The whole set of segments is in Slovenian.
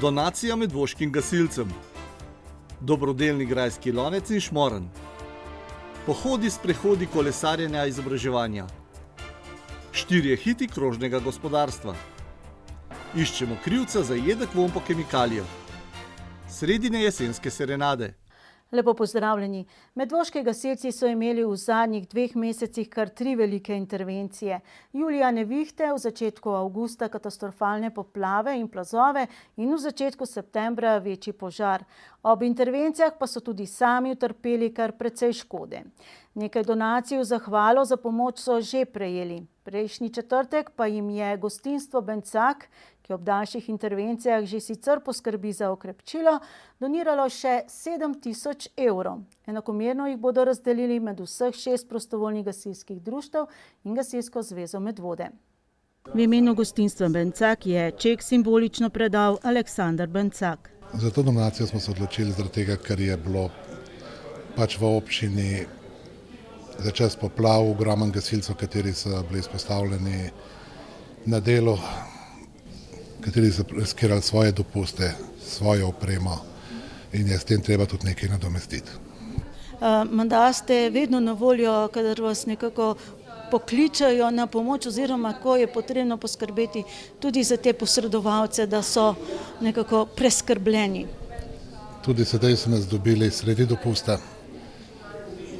Donacija medvoškim gasilcem, dobrodelni grajski lonec in šmoren, pohodi, sprehodi, kolesarjenja, izobraževanja, 4 hiti krožnega gospodarstva, iščemo krivca za jedek vonj po kemikalijah, sredine jesenske serenade. Lepo pozdravljeni. Medvoški gasilci so imeli v zadnjih 2 mesecih kar 3 velike intervencije. Julija nevihte, v začetku avgusta katastrofalne poplave in plazove in v začetku septembra večji požar. Ob intervencijah pa so tudi sami utrpeli kar precej škode. Nekaj donacij v zahvalo za pomoč so že prejeli. Prejšnji četrtek pa jim je gostinstvo Bencak, ki ob daljših intervencijah že sicer poskrbi za okrepčilo, doniralo še 7.000 evrov. Enakomerno jih bodo razdelili med vseh 6 prostovoljnih gasilskih društev in Gasilsko zvezo Medvode. V imenu gostinstva Bencak je ček simbolično predal Aleksander Bencak. Za to donacijo smo se odločili zaradi tega, ker je bilo v občini za čas poplav ogromen gasilcev, kateri so bili izpostavljeni na delu, kateri so riskirali svoje dopuste, svojo opremo in je s tem treba tudi nekaj nadomestiti. Menda ste vedno na voljo, kadar vas nekako pokličajo na pomoč oziroma ko je potrebno poskrbeti tudi za te posredovalce, da so nekako preskrbljeni. Tudi sedaj so nas dobili sredi dopusta,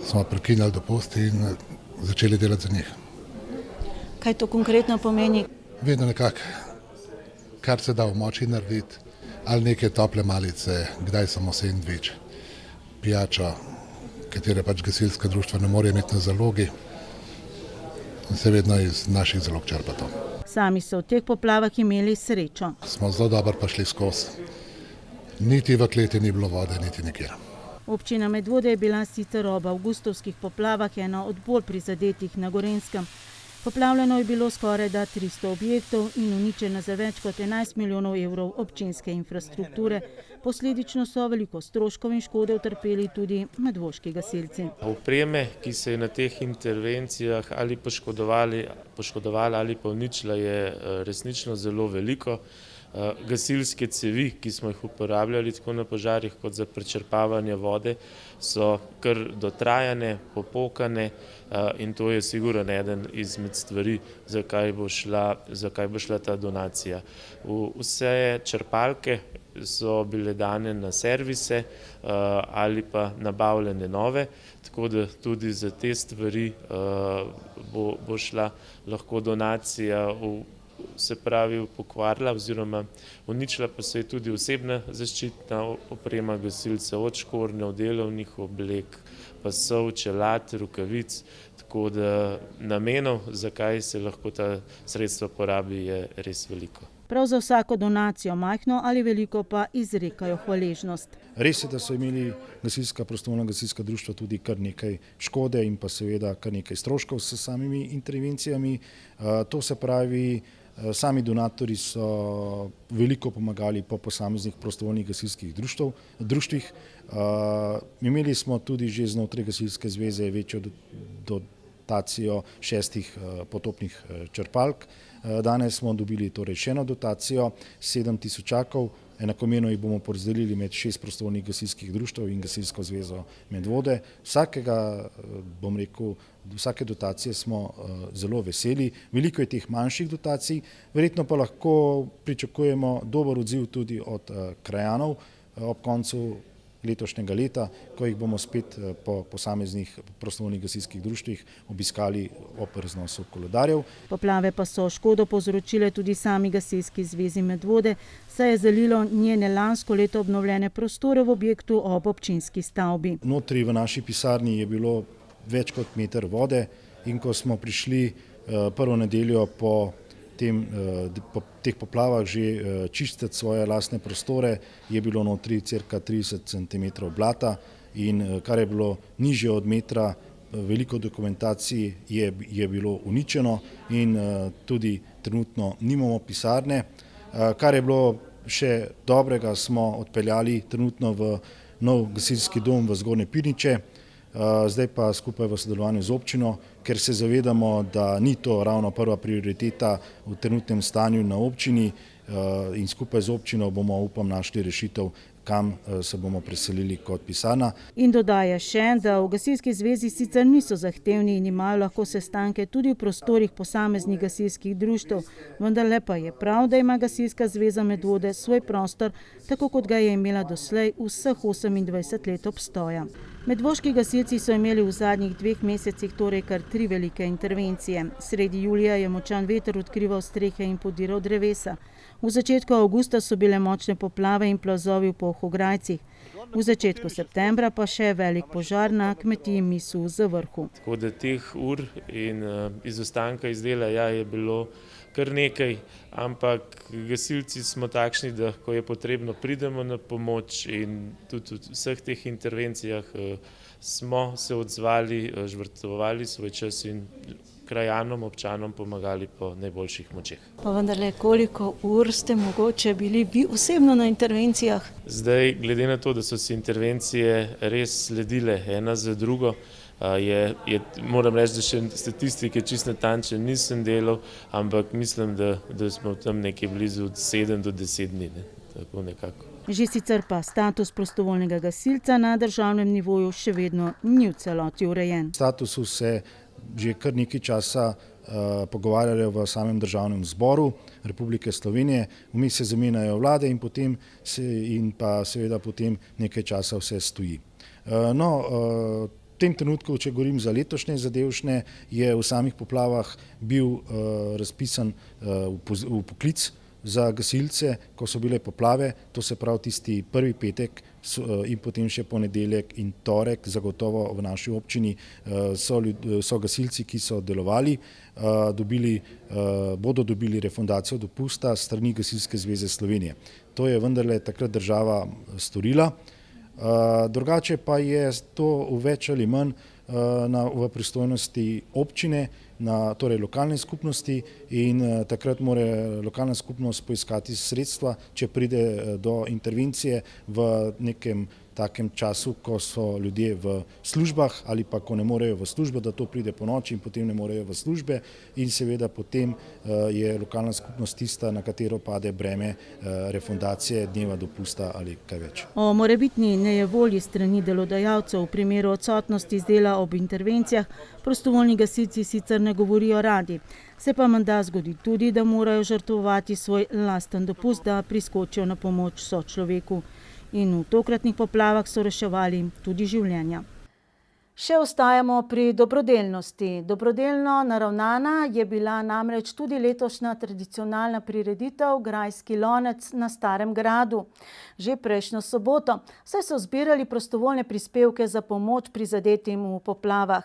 smo prekinjali dopust in začeli delati za njih. Kaj to konkretno pomeni? Vedno nekako, kar se da v moči narediti, ali neke tople malice, kdaj samo sendvič, pijačo, katere gasilska društva ne morejo imeti na zalogi, in se vedno iz naših zalog črpa to. Sami so v teh poplavah imeli srečo. Smo zelo dobro prišli skozi. Niti v kleti ni bilo vode, niti nikjer. Občina Medvode je bila sicer ob avgustovskih poplavah ena od bolj prizadetih na Gorenjskem. Poplavljeno je bilo skorajda 300 objektov in uničeno za več kot 11 milijonov evrov občinske infrastrukture. Posledično so veliko stroškov in škode utrpeli tudi medvoški gasilci. Opreme, ki se je na teh intervencijah ali poškodovala ali pa uničila, je resnično zelo veliko. Gasilske cevi, ki smo jih uporabljali tako na požarih kot za prečrpavanje vode, so kar dotrajane, popokane in to je sigurno eden izmed stvari, zakaj bo šla ta donacija. Vse črpalke so bile dane na servise ali pa nabavljene nove, tako da tudi za te stvari bo šla lahko donacija pokvarila oziroma uničila pa se je tudi osebna zaščitna oprema gasilcev, od škornjev, delovnih oblek, pasov, čelad, rokavic, tako da namenov, zakaj se lahko ta sredstva porabi, je res veliko. Prav za vsako donacijo, majhno ali veliko, pa izrekajo hvaležnost. Res je, da so imeli prostovoljna gasilska društva tudi kar nekaj škode in pa seveda kar nekaj stroškov s samimi intervencijami. To se pravi, sami donatorji so veliko pomagali po posameznih prostovoljnih gasilskih društvih. Imeli smo tudi že znotraj Gasilske zveze večjo dotacijo 6 potopnih črpalk. Danes smo dobili torej še eno dotacijo 7.000, enakomerno jih bomo porazdelili med 6 prostovoljnih gasilskih društev in Gasilsko zvezo Medvode. Vsake dotacije smo zelo veseli. Veliko je teh manjših dotacij, verjetno pa lahko pričakujemo dober odziv tudi od krajanov ob koncu letošnjega leta, ko jih bomo spet po posameznih prostovoljnih gasilskih društvih obiskali ob raznosu koledarjev. Poplave pa so škodo povzročile tudi sami Gasilski zvezi Medvode, saj je zalilo njene lansko leto obnovljene prostore v objektu ob občinski stavbi. Notri v naši pisarni je bilo več kot meter vode in ko smo prišli prvo nedeljo po teh poplavah že čistiti svoje lastne prostore, je bilo notri cirka 30 cm blata in kar je bilo nižje od metra, veliko dokumentacij je bilo uničeno in tudi trenutno nimamo pisarne. Kar je bilo še dobrega, smo odpeljali trenutno v nov gasilski dom v Zgornje Pirniče. zdaj pa skupaj v sodelovanju z občino, ker se zavedamo, da ni to ravno prva prioriteta v trenutnem stanju na občini in skupaj z občino bomo, upam, našli rešitev, kam se bomo preselili kot pisarna. In dodaja še, da v gasilski zvezi sicer niso zahtevni in imajo lahko sestanke tudi v prostorih posameznih gasilskih društev, vendarle pa je prav, da ima gasilska zveza Medvode svoj prostor, tako kot ga je imela doslej vseh 28 let obstoja. Medvoški gasilci so imeli v zadnjih 2 mesecih torej kar 3 velike intervencije. Sredi julija je močan veter odkrival strehe in podiral drevesa. V začetku avgusta so bile močne poplave in plazovi v Polhograjcih. V začetku septembra pa še velik požar na kmetiji Misu v Zavrhu. Tako da teh ur in izostanka iz dela je bilo kar nekaj, ampak gasilci smo takšni, da ko je potrebno, pridemo na pomoč in tudi v vseh teh intervencijah smo se odzvali, žrtvovali svoj čas in krajanom, občanom pomagali po najboljših močeh. Pa vendarle, koliko ur ste mogoče bili vi osebno na intervencijah? Zdaj, glede na to, da so se intervencije res sledile ena za drugo, moram reči, da še statistike čisto natančne nisem delal, ampak mislim, da smo tam nekje blizu od 7 do 10 dni, tako nekako. Že sicer pa status prostovoljnega gasilca na državnem nivoju še vedno ni v celoti urejen. Statusu se že kar nekaj časa pogovarjajo v samem državnem zboru Republike Slovenije, vmes se zamenjajo vlade in pa seveda potem nekaj časa vse stoji. V tem trenutku, če govorim za letošnje zadevšnje, je v samih poplavah bil razpisan vpoklic za gasilce, ko so bile poplave, to se pravi tisti prvi petek in potem še ponedeljek in torek, zagotovo v naši občini so gasilci, ki so delovali, bodo dobili refundacijo dopusta s strani Gasilske zveze Slovenije. To je vendarle takrat država storila. Drugače pa je to več ali manj v pristojnosti občine, torej lokalne skupnosti in takrat mora lokalna skupnost poiskati sredstva, če pride do intervencije v nekem takem času, ko so ljudje v službah ali pa ko ne morejo v službo, da to pride po noči in potem ne morejo v službe in seveda potem je lokalna skupnost tista, na katero pade breme refundacije dneva dopusta ali kaj več. O morebitni nejevolji strani delodajalcev v primeru odsotnosti z dela ob intervencijah prostovoljni gasilci sicer ne govorijo radi. Se pa menda zgodi tudi, da morajo žrtvovati svoj lasten dopust, da priskočijo na pomoč sočloveku. In v tokratnih poplavah so reševali tudi življenja. Še ostajamo pri dobrodelnosti. Dobrodelno naravnana je bila namreč tudi letošnja tradicionalna prireditev Grajski lonec na Starem gradu. Že prejšnjo soboto, saj so zbirali prostovoljne prispevke za pomoč prizadetim v poplavah.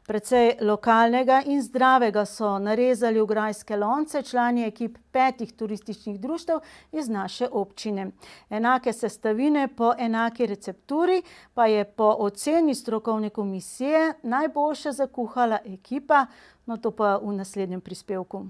Precej lokalnega in zdravega so narezali v grajske lonce člani ekip 5 turističnih društev iz naše občine. Enake sestavine po enaki recepturi pa je po oceni strokovne komisije najboljše zakuhala ekipa, no to pa v naslednjem prispevku.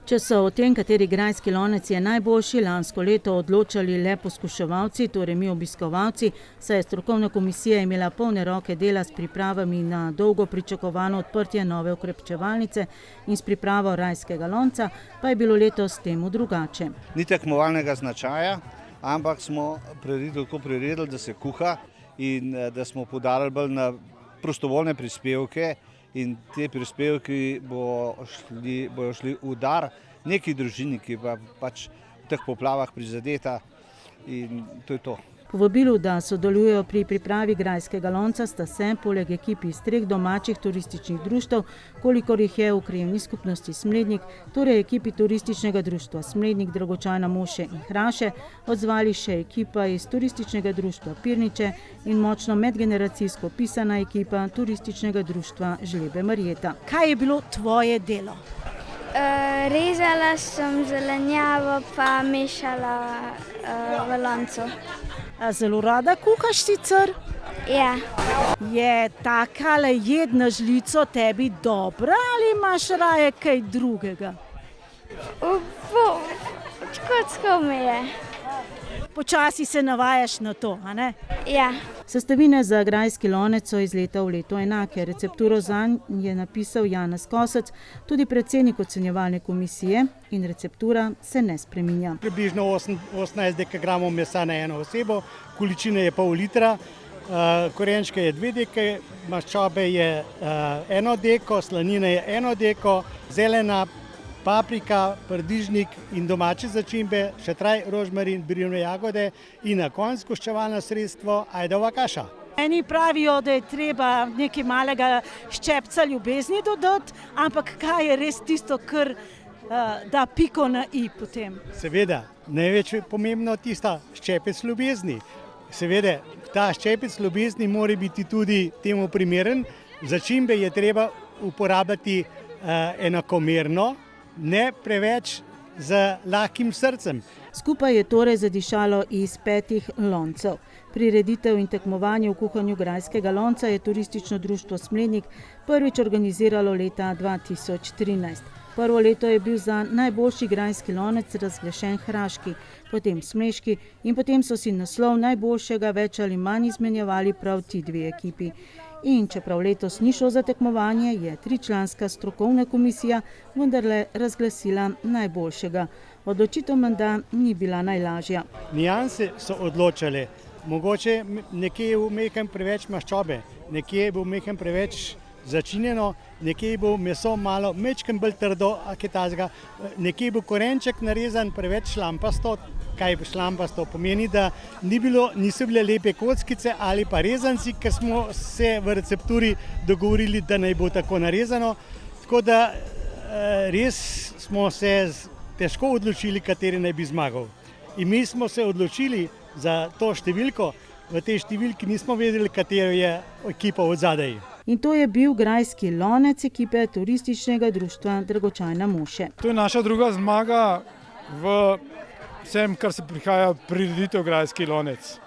Če so o tem, kateri grajski lonec je najboljši, lansko leto odločali le poskuševalci, torej mi obiskovalci, saj je strokovna komisija imela polne roke dela s pripravami na dolgo pričakovano odprtje nove okrepčevalnice in s pripravo rajskega lonca, pa je bilo letos temu drugače. Ni tekmovalnega značaja, ampak smo priredili, da se kuha in da smo poudarili bolj na prostovoljne prispevke. In te prispevki bojo šli v dar neki družini, ki pa pač v teh poplavah prizadeta in to je to. Povabilu, da sodelujejo pri pripravi grajskega lonca, sta se poleg ekipi iz 3 domačih turističnih društev, kolikor jih je v krajevni skupnosti Smlednik, torej ekipi turističnega društva Smlednik, Dragočana, Moše in Hraše, odzvali še ekipa iz turističnega društva Pirniče in močno medgeneracijsko pisana ekipa turističnega društva Žlebe Marjeta. Kaj je bilo tvoje delo? Rezala sem zelenjavo pa mešala v loncu. Zelo rada kuhaš sicer? Ja. Je takale jed na žlico tebi dobra ali imaš raje kaj drugega? Tako mi je. počasi se navajaš na to, a ne? Ja. Sestavine za grajski lonec so iz leta v leto enake. Recepturo zanj je napisal Janez Kosec, tudi predsednik ocenjevalne komisije, in receptura se ne spreminja. Približno 18 dekagramov mesa na eno osebo, količine je pol litra, korenčke je 2 deke, maščobe je 1 deko, slanine je 1 deko, zelena, paprika, paradižnik in domače začimbe, šetraj, rožmarin, birjevne jagode in na koncu goščevalno sredstvo ajdova kaša. Eni pravijo, da je treba nekaj malega ščepca ljubezni dodati, ampak kaj je res tisto, kar da piko na i potem? Seveda, največ pomembno tista ščepec ljubezni. Seveda, ta ščepec ljubezni mora biti tudi temu primeren. Začimbe je treba uporabljati enakomerno, ne preveč z lahkim srcem. Skupaj je torej zadišalo iz 5 loncev. Prireditev in tekmovanje v kuhanju grajskega lonca je turistično društvo Smlednik prvič organiziralo leta 2013. Prvo leto je bil za najboljši grajski lonec razglašen hraški, potem smleški in potem so si naslov najboljšega več ali manj izmenjevali prav ti 2 ekipi. In čeprav letos ni šlo za tekmovanje, je 3-članska strokovna komisija vendarle razglasila najboljšega. Odločitev menda ni bila najlažja. Nianse so odločale, mogoče nekje je vmeham preveč maščobe, nekje bo vmeham preveč začinjeno, nekje bo meso malo mečken bolj trdo, nekje bo korenček narezan preveč šlampasto. Kaj šlampasto pomeni, da niso bile lepe kockice ali pa rezanci, ker smo se v recepturi dogovorili, da naj bo tako narezano. Tako da res smo se težko odločili, kateri naj bi zmagal. In mi smo se odločili za to številko, v tej številki nismo vedeli, katero je ekipa od zadaj. In to je bil grajski lonec ekipe turističnega društva Dragočajna Moše. To je naša druga zmaga v vsem, kar se prihaja prireditev grajski lonec.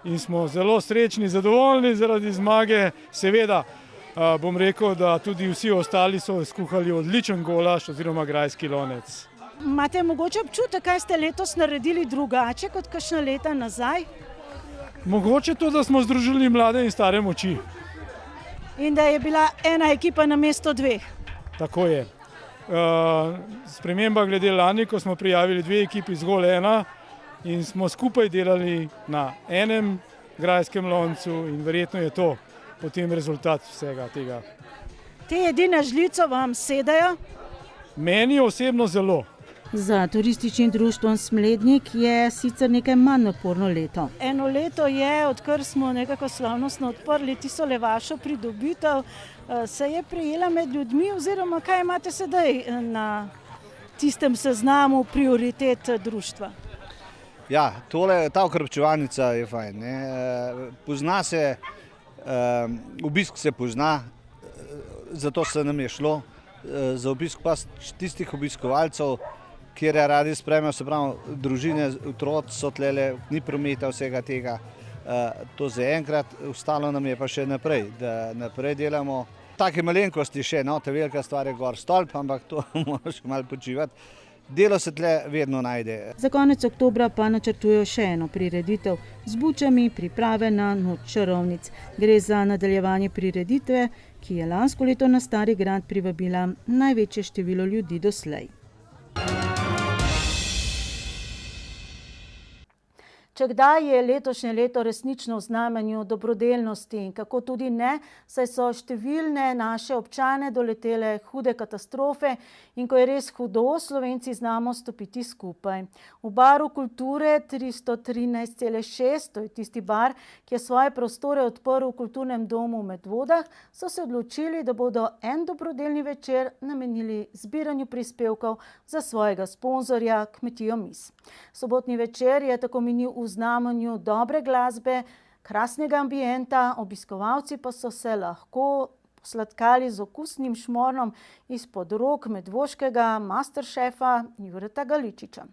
In smo zelo srečni, zadovoljni zaradi zmage. Seveda bom rekel, da tudi vsi ostali so skuhali odličen golaž oziroma grajski lonec. Imate mogoče občutek, kaj ste letos naredili drugače kot kakšna leta nazaj? Mogoče to, da smo združili mlade in stare moči. In da je bila ena ekipa namesto 2. Tako je. Sprememba glede lani, ko smo prijavili 2 ekipi, zgolj 1 in smo skupaj delali na enem grajskem loncu in verjetno je to potem rezultat vsega tega. Te jedi na žlico vam sedajo? Meni osebno zelo. Za turističnim društvom Smlednik je sicer nekaj manj naporno leto. Eno leto je, odkar smo nekako slavnostno odprli tisto vašo pridobitev, se je prijela med ljudmi oziroma kaj imate sedaj na tistem seznamu prioritet društva? Ja, ta okrepčevalnica je fajn. Pozna se, obisk se pozna, zato se nam je šlo. Za obisk pa tistih obiskovalcev, kjer radi sprejmejo, se pravi, družine, otroci so tlele, ni prometa vsega tega. To zaenkrat, ostalo nam je pa še naprej, da naprej delamo. Take malenkosti še, ta velika stvar je gor stolp, ampak to moramo še malo počivati. Delo se tle vedno najde. Za konec oktobra pa načrtujejo še eno prireditev z bučami, priprave na noč čarovnic. Gre za nadaljevanje prireditve, ki je lansko leto na Stari grad privabila največje število ljudi doslej. Če kdaj je letošnje leto resnično v znamenju dobrodelnosti in kako tudi ne, saj so številne naše občane doletele hude katastrofe in ko je res hudo, Slovenci znamo stopiti skupaj. V baru kulture 313,6, to je tisti bar, ki je svoje prostore odprl v kulturnem domu v Medvodah, so se odločili, da bodo en dobrodelni večer namenili zbiranju prispevkov za svojega sponzorja Kmetijo Mis. Sobotni večer je tako minil v znamenju dobre glasbe, krasnega ambienta, obiskovalci pa so se lahko posladkali z okusnim šmornom izpod rok medvoškega masterchefa Jureta Galičiča.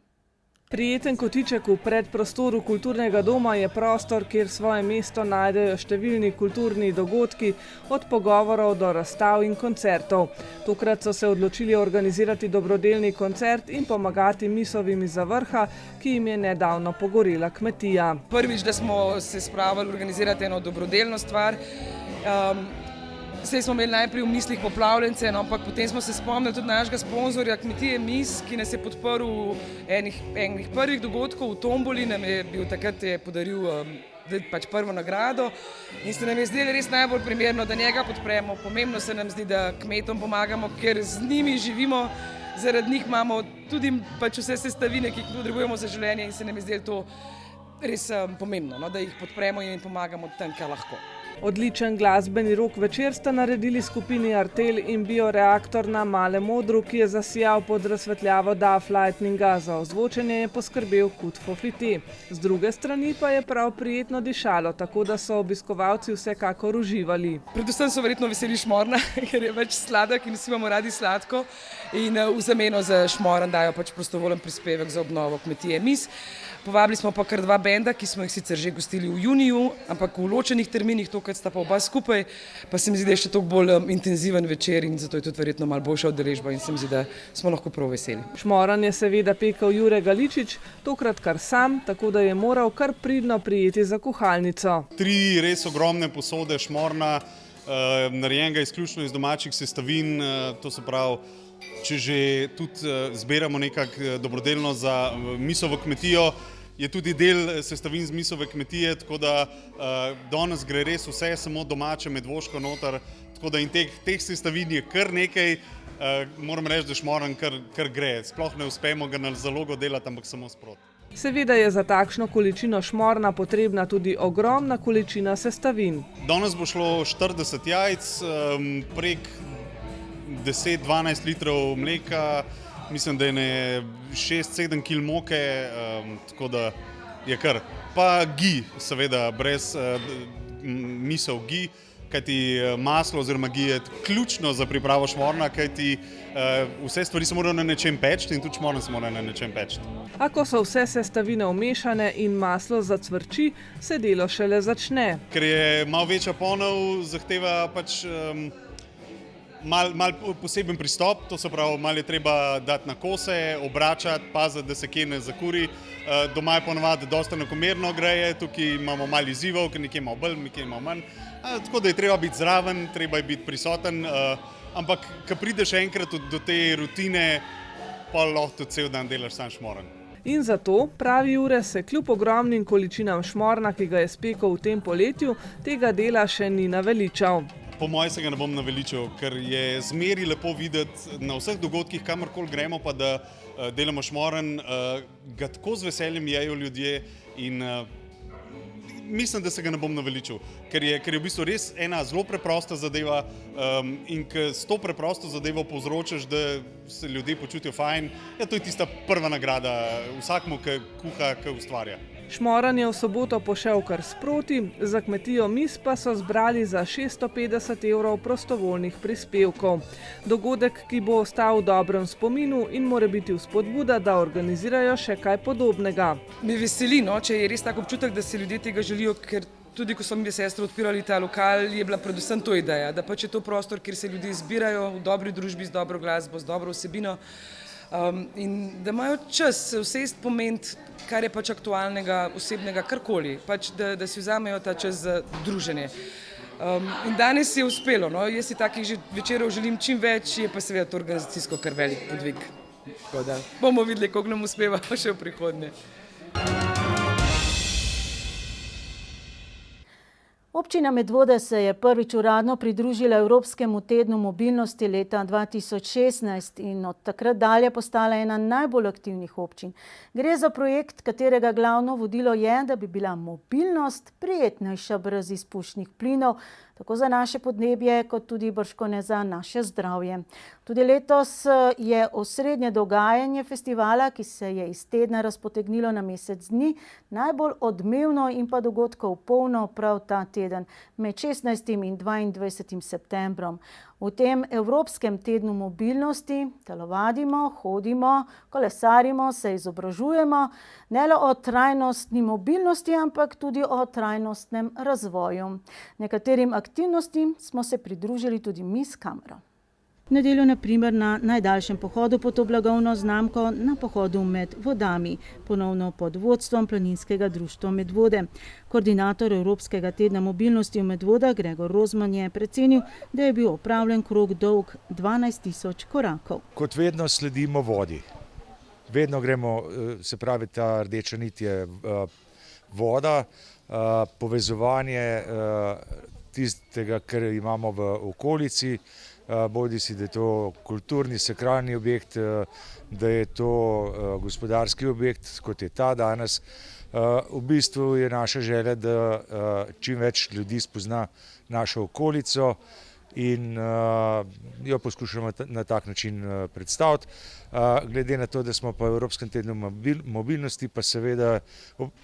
Prijeten kotiček v predprostoru kulturnega doma je prostor, kjer svoje mesto najdejo številni kulturni dogodki, od pogovorov do razstav in koncertov. Tokrat so se odločili organizirati dobrodelni koncert in pomagati misovim izza vrha, ki jim je nedavno pogorela kmetija. Prvič, da smo se spravili organizirati eno dobrodelno stvar. Saj smo imeli najprej v mislih poplavljence, ampak potem smo se spomnili tudi našega sponzorja kmetije Mis, ki nas je podprl enih prvih dogodkov v Tomboli, nam je bil takrat podaril prvo nagrado in se nam je zdelo res najbolj primerno, da njega podpremo. Pomembno se nam zdi, da kmetom pomagamo, ker z njimi živimo, zaradi njih imamo tudi vse sestavine, ki jih potrebujemo za življenje in se nam je zdelo to res pomembno, da jih podpremo in jim pomagamo tam, kjer lahko. Odličen glasbeni rok večer sta naredili skupini Artel in Bioreaktor na Malem odru, ki je zasijal pod razsvetljavo Duff Lightninga. Za ozvočenje je poskrbel Kud Fofite. Z druge strani pa je prav prijetno dišalo, tako da so obiskovalci vsekakor uživali. Predvsem so verjetno veseli šmorna, ker je več sladek in vsi imamo radi sladko in v zameno za šmoren dajo prostovoljen prispevek za obnovo kmetije Mis. Povabili smo pa kar 2 benda, ki smo jih sicer že gostili v juniju, ampak v ločenih terminih, tokrat sta pa oba skupaj, pa se mi zdi, da je še toliko bolj intenziven večer in zato je tudi verjetno malo boljša udeležba in se mi zdi, da smo lahko prav veseli. Šmoran je seveda pekel Jure Galičič, tokrat kar sam, tako da je moral kar pridno prijeti za kuhalnico. 3 res ogromne posode šmorna, narejenega izključno iz domačih sestavin, to se pravi, če že tudi zbiramo nekako dobrodelno za misovo kmetijo, je tudi del sestavin z misove kmetije, tako da danes gre res vse samo domače medvoško noter, tako da in teh sestavin je kar nekaj, moram reči, da šmoren kar gre. Sploh ne uspemo ga na zalogo delati, ampak samo sproti. Seveda je za takšno količino šmorna potrebna tudi ogromna količina sestavin. Danes bo šlo 40 jajc, prek 10-12 litrov mleka, mislim, da je 6-7 kil moke, tako da je kar. Pa gi, seveda, brez misel gi, kajti maslo oziroma gi je ključno za pripravo šmorna, kajti vse stvari se morajo na nečem peči in tudi šmorna se mora na nečem peči. A ko so vse sestavine vmešane in maslo zacvrči, se delo šele začne. Ker je malo večja ponev, zahteva mal poseben pristop, to se pravi, malo je treba dati na kose, obračati, paziti, da se kje ne zakuri. Doma je ponovadi dosta enakomerno greje, tukaj imamo malo izzivov, ker nekje malo bolj, nekje malo manj. Tako da je treba biti zraven, treba je biti prisoten, ampak ko prideš enkrat do te rutine, pa lahko tudi cel dan delaš sam šmoren. In zato, pravi Jure, se kljub ogromnim količinam šmorna, ki ga je spekel v tem poletju, tega dela še ni naveličal. Po mojem se ga ne bom naveličal, ker je zmeri lepo videti na vseh dogodkih, kamorkoli gremo, pa da delamo šmoren, ga tako z veseljem jejo ljudje in mislim, da se ga ne bom naveličal, ker je v bistvu res ena zelo preprosta zadeva in ko s to preprosto zadevo povzročaš, da se ljudje počutijo fajn, to je tista prva nagrada vsakmu, ki kuha, ki ustvarja. Šmoran je v soboto pošel kar sproti, za kmetijo Mis pa so zbrali za 650 evrov prostovoljnih prispevkov. Dogodek, ki bo ostal v dobrem spominu in mora biti vzpodbuda, da organizirajo še kaj podobnega. Me veseli, če je res tak občutek, da se ljudje tega želijo, ker tudi ko so mi sestre odpirali ta lokal, je bila predvsem to ideja, da pač je to prostor, kjer se ljudje zbirajo v dobri družbi, z dobro glasbo, z dobro vsebino. In da imajo čas se usesti pomeniti, kar je pač aktualnega, osebnega, karkoli, pač da si vzamejo ta čas za druženje. In danes je uspelo, jaz si takih večerov želim čim več, je pa seveda to organizacijsko kar velik podvig. Tako da bomo videli, koliko nam uspeva še v prihodnje. Občina Medvode se je prvič uradno pridružila Evropskemu tednu mobilnosti leta 2016 in od takrat dalje postala ena najbolj aktivnih občin. Gre za projekt, katerega glavno vodilo je, da bi bila mobilnost prijetnejša brez izpušnih plinov, tako za naše podnebje, kot tudi bržkone za naše zdravje. V Tudi letos je osrednje dogajanje festivala, ki se je iz tedna razpotegnilo na mesec dni, najbolj odmevno in pa dogodkov polno prav ta teden med 16. in 22. septembrom. V tem Evropskem tednu mobilnosti telovadimo, hodimo, kolesarimo, se izobražujemo, ne le o trajnostni mobilnosti, ampak tudi o trajnostnem razvoju. Nekaterim aktivnostim smo se pridružili tudi mi s kamero. V nedeljo na primer na najdaljšem pohodu pod to blagovno znamko, na pohodu med vodami, ponovno pod vodstvom Planinskega društva Medvode. Koordinator Evropskega tedna mobilnosti v Medvodah Gregor Rozman je precenil, da je bil opravljen krog dolg 12.000 korakov. Kot vedno sledimo vodi. Vedno gremo, se pravi, ta rdeča nit je voda, povezovanje tistega, kar imamo v okolici, bodi si, da je to kulturni, sakralni objekt, da je to gospodarski objekt, kot je ta danes. V bistvu je naša želja, da čim več ljudi spozna našo okolico in jo poskušamo na tak način predstaviti. Glede na to, da smo pa v Evropskem tednu mobilnosti, pa seveda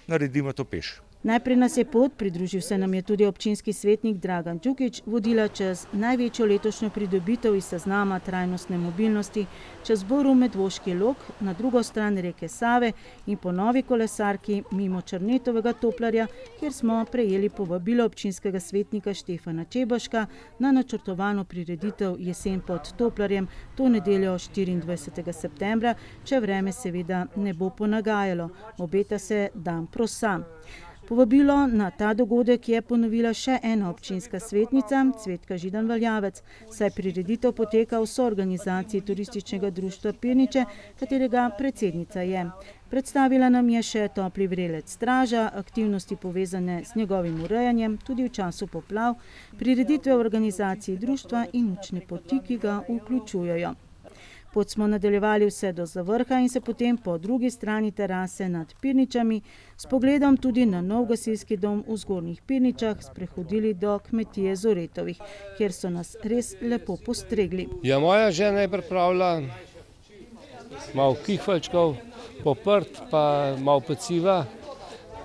naredimo to peš. Najprej nas je pot, pridružil se nam je tudi občinski svetnik Dragan Đukić, vodila čez največjo letošnjo pridobitev iz seznama trajnostne mobilnosti, čez Boru Medvoški lok, na drugo stran reke Save in po novi kolesarki mimo Črnetovega Toplarja, kjer smo prejeli povabilo občinskega svetnika Štefana Čebaška na načrtovano prireditev Jesen pod Toplarjem to nedeljo 24. septembra, če vreme seveda ne bo ponagajalo. Obeta se dan prosa. Povabilo na ta dogodek je ponovila še ena občinska svetnica, Cvetka Židan Valjavec, saj prireditev poteka v soorganizaciji Turističnega društva Pirniče, katerega predsednica je. Predstavila nam je še topli vrelec straža, aktivnosti povezane z njegovim urejanjem, tudi v času poplav, prireditve v organizaciji društva in učne poti, ki ga vključujejo. Pot smo nadaljevali vse do zavrha in se potem po drugi strani terase nad Pirničami s pogledom tudi na nov gasilski dom v Zgornjih Pirničah sprehodili do kmetije Zoretovih, kjer so nas res lepo postregli. Ja, moja žena je pripravila malo kihvalčkov, poprt, pa malo peciva.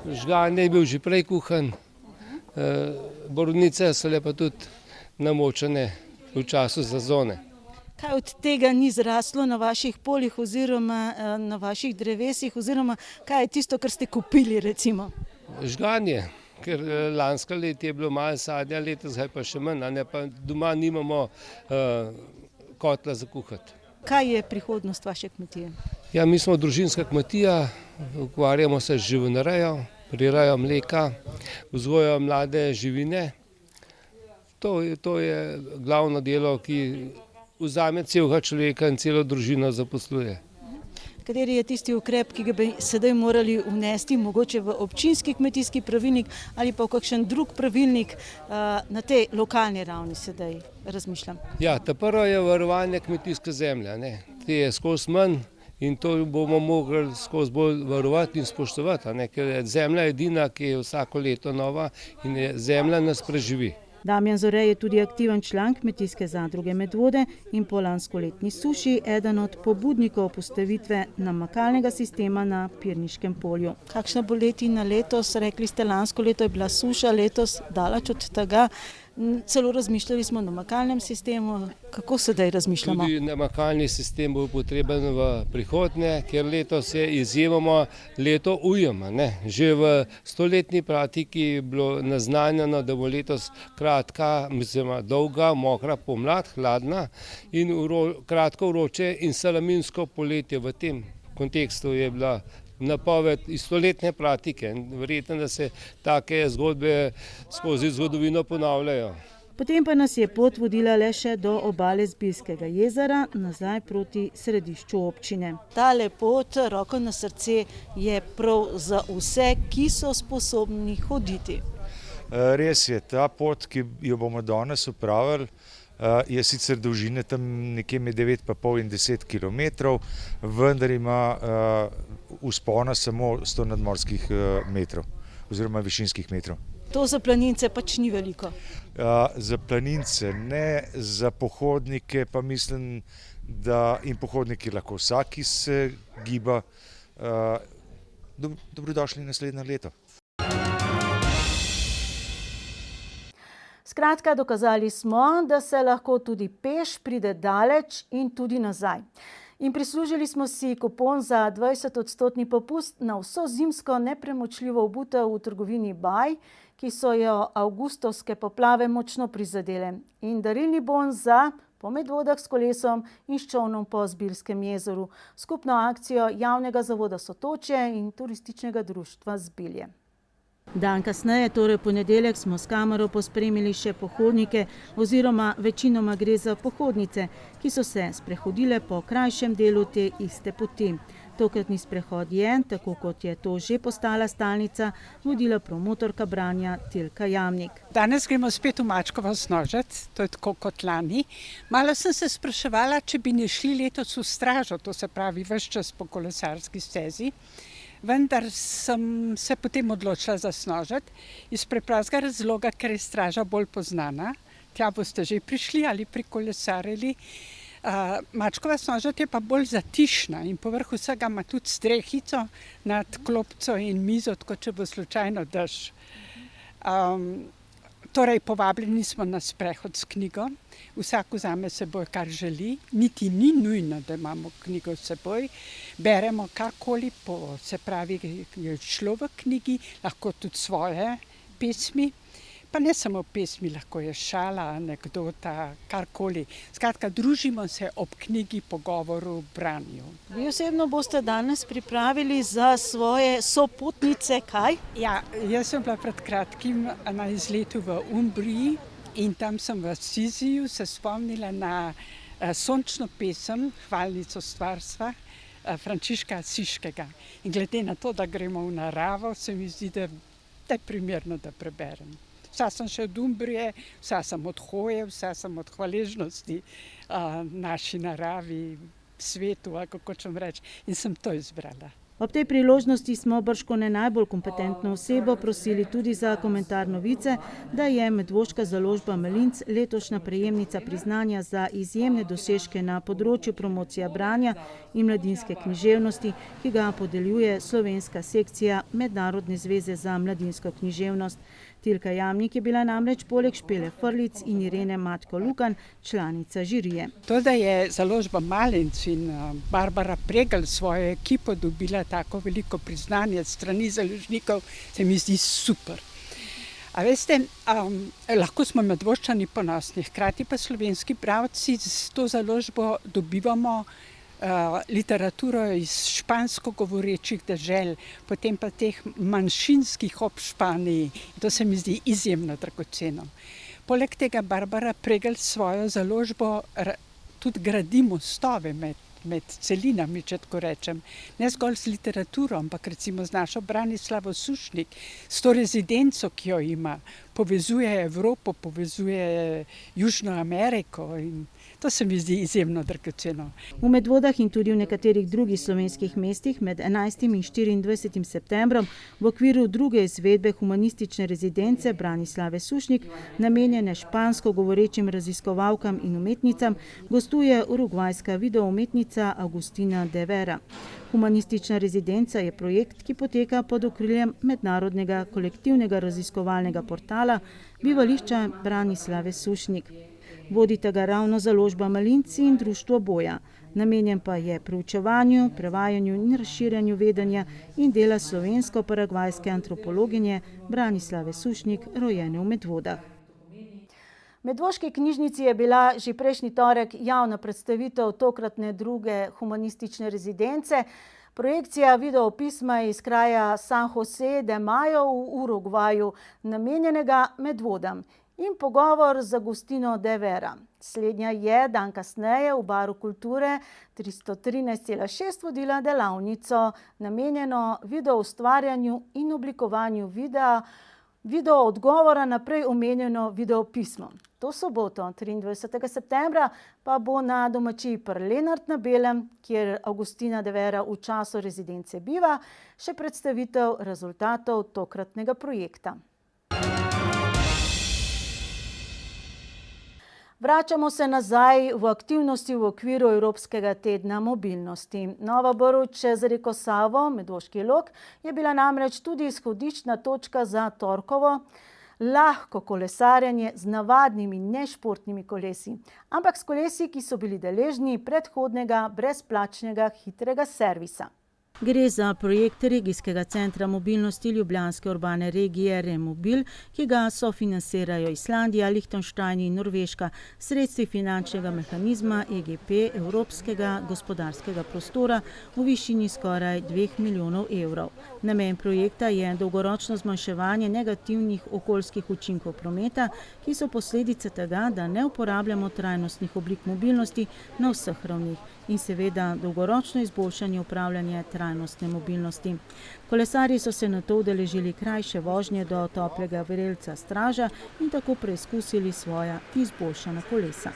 Žgan je bil že prej kuhan, borovnice so lepa tudi namočene v času sezone. Kaj od tega ni zraslo na vaših poljih oziroma na vaših drevesih, oziroma kaj je tisto, kar ste kupili recimo? Žganje, ker lansko leto je bilo malo sadja, letos pa še manj, pa doma nimamo kotla za kuhati. Kaj je prihodnost vaše kmetije? Ja, mi smo družinska kmetija, ukvarjamo se z živinorejo, prirejo mleka, vzgojo mlade živine. To je glavno delo, ki vzame celega človeka in celo družino zaposluje. Kateri je tisti ukrep, ki ga bi sedaj morali vnesti, mogoče v občinski kmetijski pravilnik ali pa v kakšen drug pravilnik na tej lokalni ravni sedaj razmišljam? Ja, ta prvo je varovanje kmetijske zemlje. Te je skozi manj in to bomo mogli skozi bolj varovati in spoštovati, ker je zemlja edina, ki je vsako leto nova in zemlja nas preživi. Damjan Zore je tudi aktiven član kmetijske zadruge Medvode in po lanskoletni suši eden od pobudnikov postavitve namakalnega sistema na Pirniškem polju. Kakšna bo letina letos? Rekli ste, lansko leto je bila suša, letos daleč od tega. Celo razmišljali smo o namakalnem sistemu. Kako sedaj razmišljamo? Tudi namakalni sistem bo potreben v prihodnje, ker letos je izjemoma leto ujema. Že v stoletni praktiki je bilo naznanjeno, da bo letos kratka, dolga, mokra pomlad, hladna in kratko vroče in salaminsko poletje. V tem kontekstu je bila napoved iz stoletne praktike. Verjetno, da se take zgodbe skozi zgodovino ponavljajo. Potem pa nas je pot vodila le še do obale Zbiljskega jezera, nazaj proti središču občine. Tale pot, roko na srce, je prav za vse, ki so sposobni hoditi. Res je, ta pot, ki jo bomo danes opravili, je sicer dolžine tam nekje med 9,5 in 10 km, vendar ima vzpona samo 100 nadmorskih metrov oziroma višinskih metrov. To za planince pač ni veliko. Za planince ne, za pohodnike pa mislim, da in pohodniki lahko vsak, ki se giba, dobrodošli naslednje leto. Skratka, dokazali smo, da se lahko tudi peš pride daleč in tudi nazaj. In prislužili smo si kupon za 20% popust na vso zimsko nepremočljivo obutev v trgovini Baj, ki so jo avgustovske poplave močno prizadele. In darilni bon za po Medvodah s kolesom in s čolnom po Zbiljskem jezeru. Skupno akcijo Javnega zavoda Sotočje in Turističnega društva Zbilje. Dan kasneje, torej ponedeljek, smo s kamero pospremili še pohodnike oziroma večinoma gre za pohodnice, ki so se sprehodile po krajšem delu te iste poti. Tokratni sprehod je, tako kot je to že postala stalnica, vodila promotorka branja Tilka Jamnik. Danes gremo spet v Mačkovo Snožec, to je tako kot lani. Malo sem se spraševala, če bi ne šli letos v stražo, to se pravi ves čas po kolesarski stezi. Vendar sem se potem odločila za Snožec iz preprostega razloga, ker je straža bolj poznana. Tja boste že prišli ali prikolesarili. Mačkova Snožec je pa bolj zatišna in povrh vsega ima tudi strehico nad klopco in mizo, tako če bo slučajno dež. Torej, povabljeni smo na sprehod s knjigo. Vsak vzame s seboj, kar želi. Niti ni nujno, da imamo knjigo s seboj. Beremo karkoli, se pravi, je šlo v knjigi, lahko tudi svoje pesmi. Pa ne samo pesmi, lahko je šala, anekdota, karkoli. Skratka, družimo se ob knjigi, pogovoru, branju. Vi osebno boste danes pripravili za svoje sopotnice kaj? Ja, jaz sem bila pred kratkim na izletu v Umbriji in tam sem v Siziju se spomnila na sončno pesem, hvalnico stvarstva Frančiška Asiškega. In glede na to, da gremo v naravo, se mi zdi, da je primerno, da preberem. Vsa sem še od Umbrije, vsa sem od hoje, vsa sem od hvaležnosti naši naravi, svetu, kako čem reči, in sem to izbrala. Ob tej priložnosti smo bržkone najbolj kompetentno osebo prosili tudi za komentar novice, da je Medvoška založba Melinc letošnja prejemnica priznanja za izjemne dosežke na področju promocije branja in mladinske književnosti, ki ga podeljuje slovenska sekcija Mednarodne zveze za mladinsko književnost. Tilka Jamnik je bila namreč poleg Špele Frlic in Irene Matko-Lukan članica žirije. To, da je založba Malinc in Barbara Pregl svojo ekipo dobila tako veliko priznanje strani založnikov, se mi zdi super. A veste, lahko smo Medvoščani ponosni, hkrati pa slovenski bralci s to založbo dobivamo literaturo iz špansko govorečih dežel, potem pa teh manjšinskih ob Španiji. To se mi zdi izjemno dragoceno. Poleg tega Barbara Pregl svojo založbo tudi gradi mostove med celinami, če tako rečem. Ne zgolj z literaturo, ampak recimo z našo Branislavo Sušnik, s to rezidenco, ki jo ima, povezuje Evropo, povezuje Južno Ameriko in to se mi zdi izjemno dragoceno. V Medvodah in tudi v nekaterih drugih slovenskih mestih med 11. in 24. septembrom v okviru druge izvedbe humanistične rezidence Branislave Sušnik, namenjene špansko govorečim raziskovalkam in umetnicam, gostuje urugvajska videoumetnica Agustina de Vera. Humanistična rezidenca je projekt, ki poteka pod okriljem mednarodnega kolektivnega raziskovalnega portala Bivališča Branislave Sušnik. Vodita ga ravno založba Malinci in društvo Boja. Namenjen pa je preučevanju, prevajanju in razširjanju vedenja in dela slovensko-paragvajske antropologinje Branislave Sušnik, rojene v Medvodah. Medvoški knjižnici je bila že prejšnji torek javna predstavitev tokratne druge humanistične rezidence. Projekcija videopisma iz kraja San Jose de Mayo v Urugvaju, namenjenega Medvodam. In pogovor z Agustino de Vera. Slednja je dan kasneje v Baru kulture 313,6 vodila delavnico, namenjeno videoustvarjanju in oblikovanju video odgovora na prej omenjeno videopismo. To soboto, 23. septembra, pa bo na domačiji pri Lenart na Belem, kjer Agustina de Vera v času rezidence biva, še predstavitev rezultatov tokratnega projekta. Vračamo se nazaj v aktivnosti v okviru Evropskega tedna mobilnosti. Nova Brv čez reko Savo, Medvoški Log, je bila namreč tudi izhodiščna točka za torkovo lahko kolesarjenje z navadnimi nešportnimi kolesi, ampak s kolesi, ki so bili deležni predhodnega brezplačnega hitrega servisa. Gre za projekt Regijskega centra mobilnosti Ljubljanske urbane regije Remobil, ki ga sofinancirajo Islandija, Lihtenštajn in Norveška, sredstvi finančnega mehanizma EGP Evropskega gospodarskega prostora v višini skoraj 2 milijonov evrov. Namen projekta je dolgoročno zmanjševanje negativnih okoljskih učinkov prometa, ki so posledice tega, da ne uporabljamo trajnostnih oblik mobilnosti na vseh ravnih in seveda dolgoročno izboljšanje upravljanja trajnostne mobilnosti. Kolesarji so se nato udeležili krajše vožnje do toplega vrelca Straža in tako preizkusili svoja izboljšana kolesa.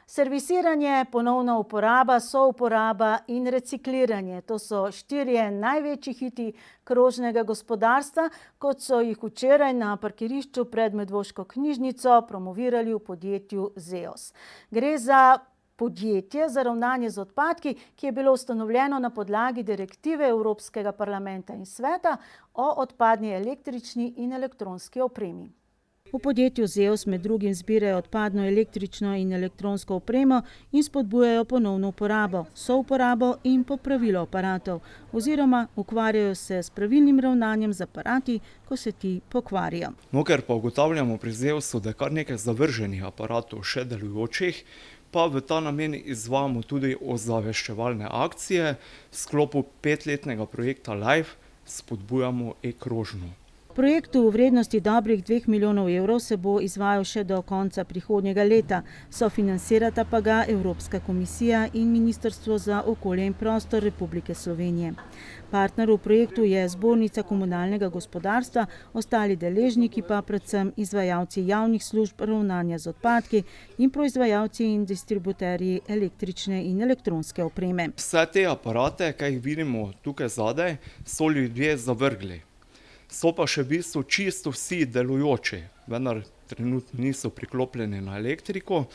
Servisiranje, ponovna uporaba, souporaba in recikliranje. To so 4 največji hiti krožnega gospodarstva, kot so jih včeraj na parkirišču pred Medvoško knjižnico promovirali v podjetju Zeos. Gre za podjetje za ravnanje z odpadki, ki je bilo ustanovljeno na podlagi direktive Evropskega parlamenta in sveta o odpadni električni in elektronski opremi. V podjetju Zeos med drugim zbirajo odpadno električno in elektronsko opremo in spodbujajo ponovno uporabo, souporabo in popravilo aparatov, oziroma ukvarjajo se s pravilnim ravnanjem z aparati, ko se ti pokvarijo. No, ker pa ugotavljamo pri Zeosu, da je kar nekaj zavrženih aparatov še delujočih, pa v ta namen izvajamo tudi ozaveščevalne akcije. V sklopu 5-letnega projekta LIFE spodbujamo e-krožno. Projektu v vrednosti dobrih 2 milijonov evrov se bo izvajal še do konca prihodnjega leta. Sofinancirata pa ga Evropska komisija in Ministrstvo za okolje in prostor Republike Slovenije. Partner v projektu je Zbornica komunalnega gospodarstva, ostali deležniki pa predvsem izvajalci javnih služb ravnanja z odpadki in proizvajalci in distributerji električne in elektronske opreme. Vse te aparate, ki jih vidimo tukaj zadaj, so ljudje zavrgli. So pa še v bistvu čisto vsi delujoči, vendar trenutno niso priklopljeni na elektriko,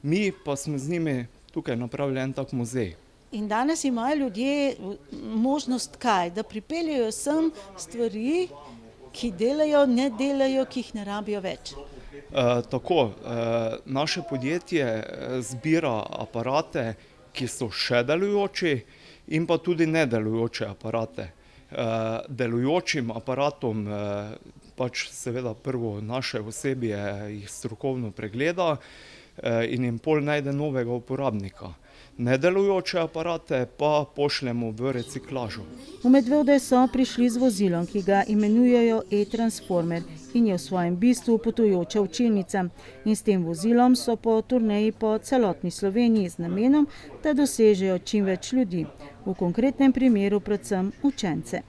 mi pa smo z njimi tukaj napravili en tak muzej. In danes imajo ljudje možnost kaj? Da pripeljajo sem stvari, ki delajo, ne delajo, ki jih ne rabijo več. Naše podjetje zbira aparate, ki so še delujoči in pa tudi nedelujoče aparate. Delujočim aparatom pač seveda prvo naše osebje jih strokovno pregleda in jim pol najde novega uporabnika. Nedelujoče aparate pa pošljemo v reciklažo. V Medvode so prišli z vozilom, ki ga imenujejo e-transformer in je v svojem bistvu potujoča učilnica. In s tem vozilom so po turneji po celotni Sloveniji z namenom, da dosežejo čim več ljudi. V konkretnem primeru predvsem učence.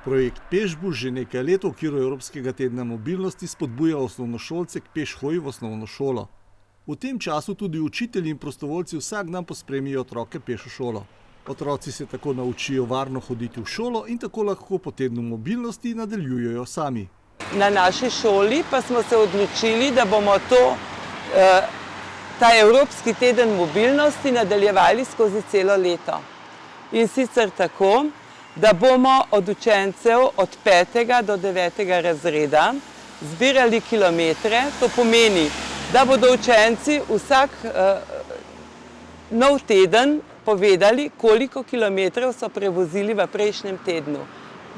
Projekt Pešbuš že nekaj let v okviru Evropskega tedna mobilnosti spodbuja osnovnošolce k pešhoji v osnovno šolo. V tem času tudi učitelji in prostovoljci vsak dan pospremijo otroke peš v šolo. Otroci se tako naučijo varno hoditi v šolo in tako lahko po tednu mobilnosti nadaljujejo sami. Na naši šoli pa smo se odločili, da bomo ta Evropski teden mobilnosti nadaljevali skozi celo leto. In sicer tako, da bomo od učencev od 5. do 9. razreda zbirali kilometre. To pomeni, da bodo učenci vsak nov teden povedali, koliko kilometrov so prevozili v prejšnjem tednu.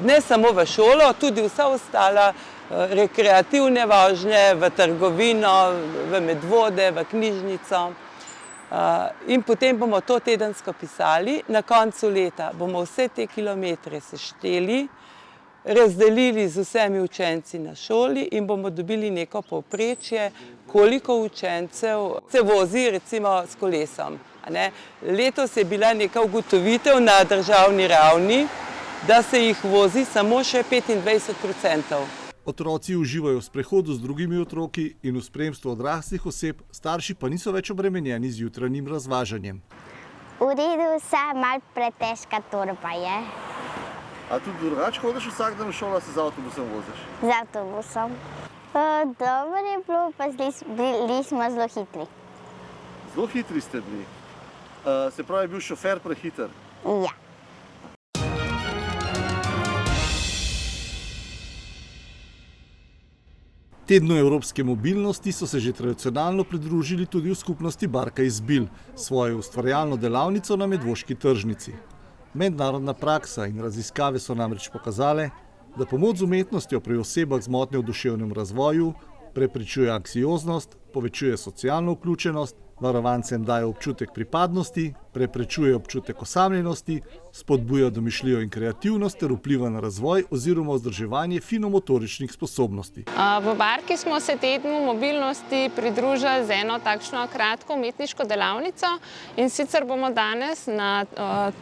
Ne samo v šolo, tudi vsa ostala rekreativne vožnje, v trgovino, v Medvode, v knjižnico. In potem bomo to tedensko pisali. Na koncu leta bomo vse te kilometre sešteli, razdelili z vsemi učenci na šoli in bomo dobili neko povprečje, koliko učencev se vozi recimo s kolesom. Letos je bila neka ugotovitev na državni ravni, da se jih vozi samo še 25%. Otroci uživajo v sprehodu z drugimi otroki in v spremstvu odraslih oseb, starši pa niso več obremenjeni z jutranjim razvažanjem. V redu se, malo pretežka torba je. A tudi drugače hodiš vsak dan v šolo, se z avtobusom voziš? Z avtobusom. Dobro je bilo, pa bili smo zelo hitri. Zelo hitri ste bili. Se pravi, je bil šofer prehiter? Ja. Tednu evropske mobilnosti so se že tradicionalno pridružili tudi v skupnosti Barka iz Bil, svojo ustvarjalno delavnico na Medvoški tržnici. Mednarodna praksa in raziskave so namreč pokazale, da pomoč z umetnostjo pri osebah z motnjo v duševnem razvoju preprečuje anksioznost, povečuje socialno vključenost, varovancem daje občutek pripadnosti, preprečuje občutek osamljenosti, spodbuja domišljijo in kreativnost ter vpliva na razvoj oziroma vzdrževanje finomotoričnih sposobnosti. V Barki smo se tednu mobilnosti pridružili z eno takšno kratko umetniško delavnico in sicer bomo danes na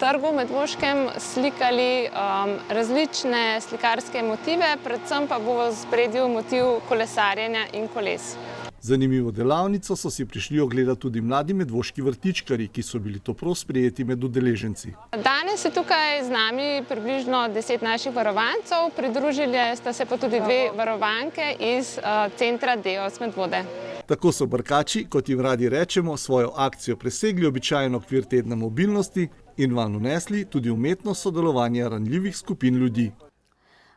trgu Medvoškem slikali različne slikarske motive, predvsem pa bo v spredju motiv kolesarjenja in koles. Zanimivo delavnico so si prišli ogledati tudi mladi medvoški vrtičkarji, ki so bili toplo sprejeti med udeleženci. Danes je tukaj z nami približno 10 naših varovancev, pridružili sta se pa tudi 2 varovanke iz centra Deos Medvode. Tako so Barkači, kot jim radi rečemo, svojo akcijo presegli običajen okvir tedna mobilnosti in vanj vnesli tudi umetnost sodelovanja ranljivih skupin ljudi.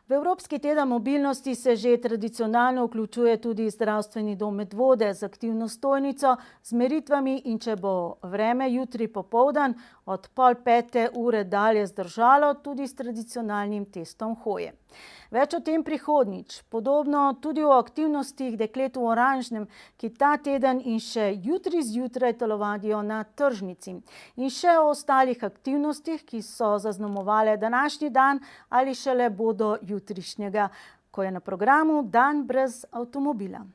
V Evropski teden mobilnosti se že tradicionalno vključuje tudi zdravstveni dom Medvode z aktivno stojnico, z meritvami in če bo vreme jutri popoldan od 4:30 dalje zdržalo, tudi s tradicionalnim testom hoje. Več o tem prihodnjič, podobno tudi o aktivnostih deklet v oranžnem, ki ta teden in še jutri zjutraj telovadijo na tržnici. In še o ostalih aktivnostih, ki so zaznamovale današnji dan ali šele bodo jutrišnjega, ko je na programu Dan brez avtomobila.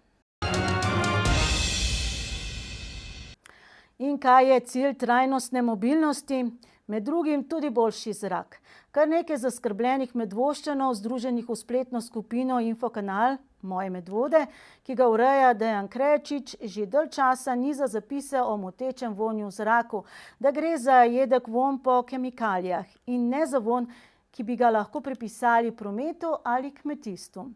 In kaj je cilj trajnostne mobilnosti? Med drugim tudi boljši zrak. Kar nekaj zaskrbljenih Medvoščanov združenih v spletno skupino Infokanal Moje Medvode, ki ga ureja Dejan Krečič, že dalj časa niza zapise o motečem vonju v zraku, da gre za jedek vonj po kemikalijah in ne za vonj, ki bi ga lahko pripisali prometu ali kmetijstvu.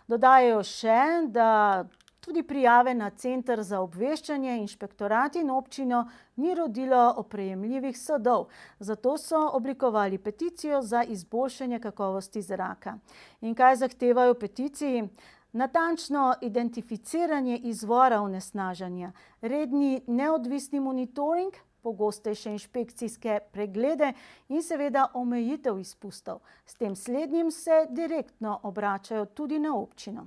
Dodajajo še, da tudi prijave na Center za obveščanje, inšpektorat in občino ni rodilo oprijemljivih sadov. Zato so oblikovali peticijo za izboljšanje kakovosti zraka. In kaj zahtevajo peticiji? Natančno identificiranje izvora onesnaženja, redni neodvisni monitoring, pogostejše inšpekcijske preglede in seveda omejitev izpustov. S tem slednjim se direktno obračajo tudi na občino.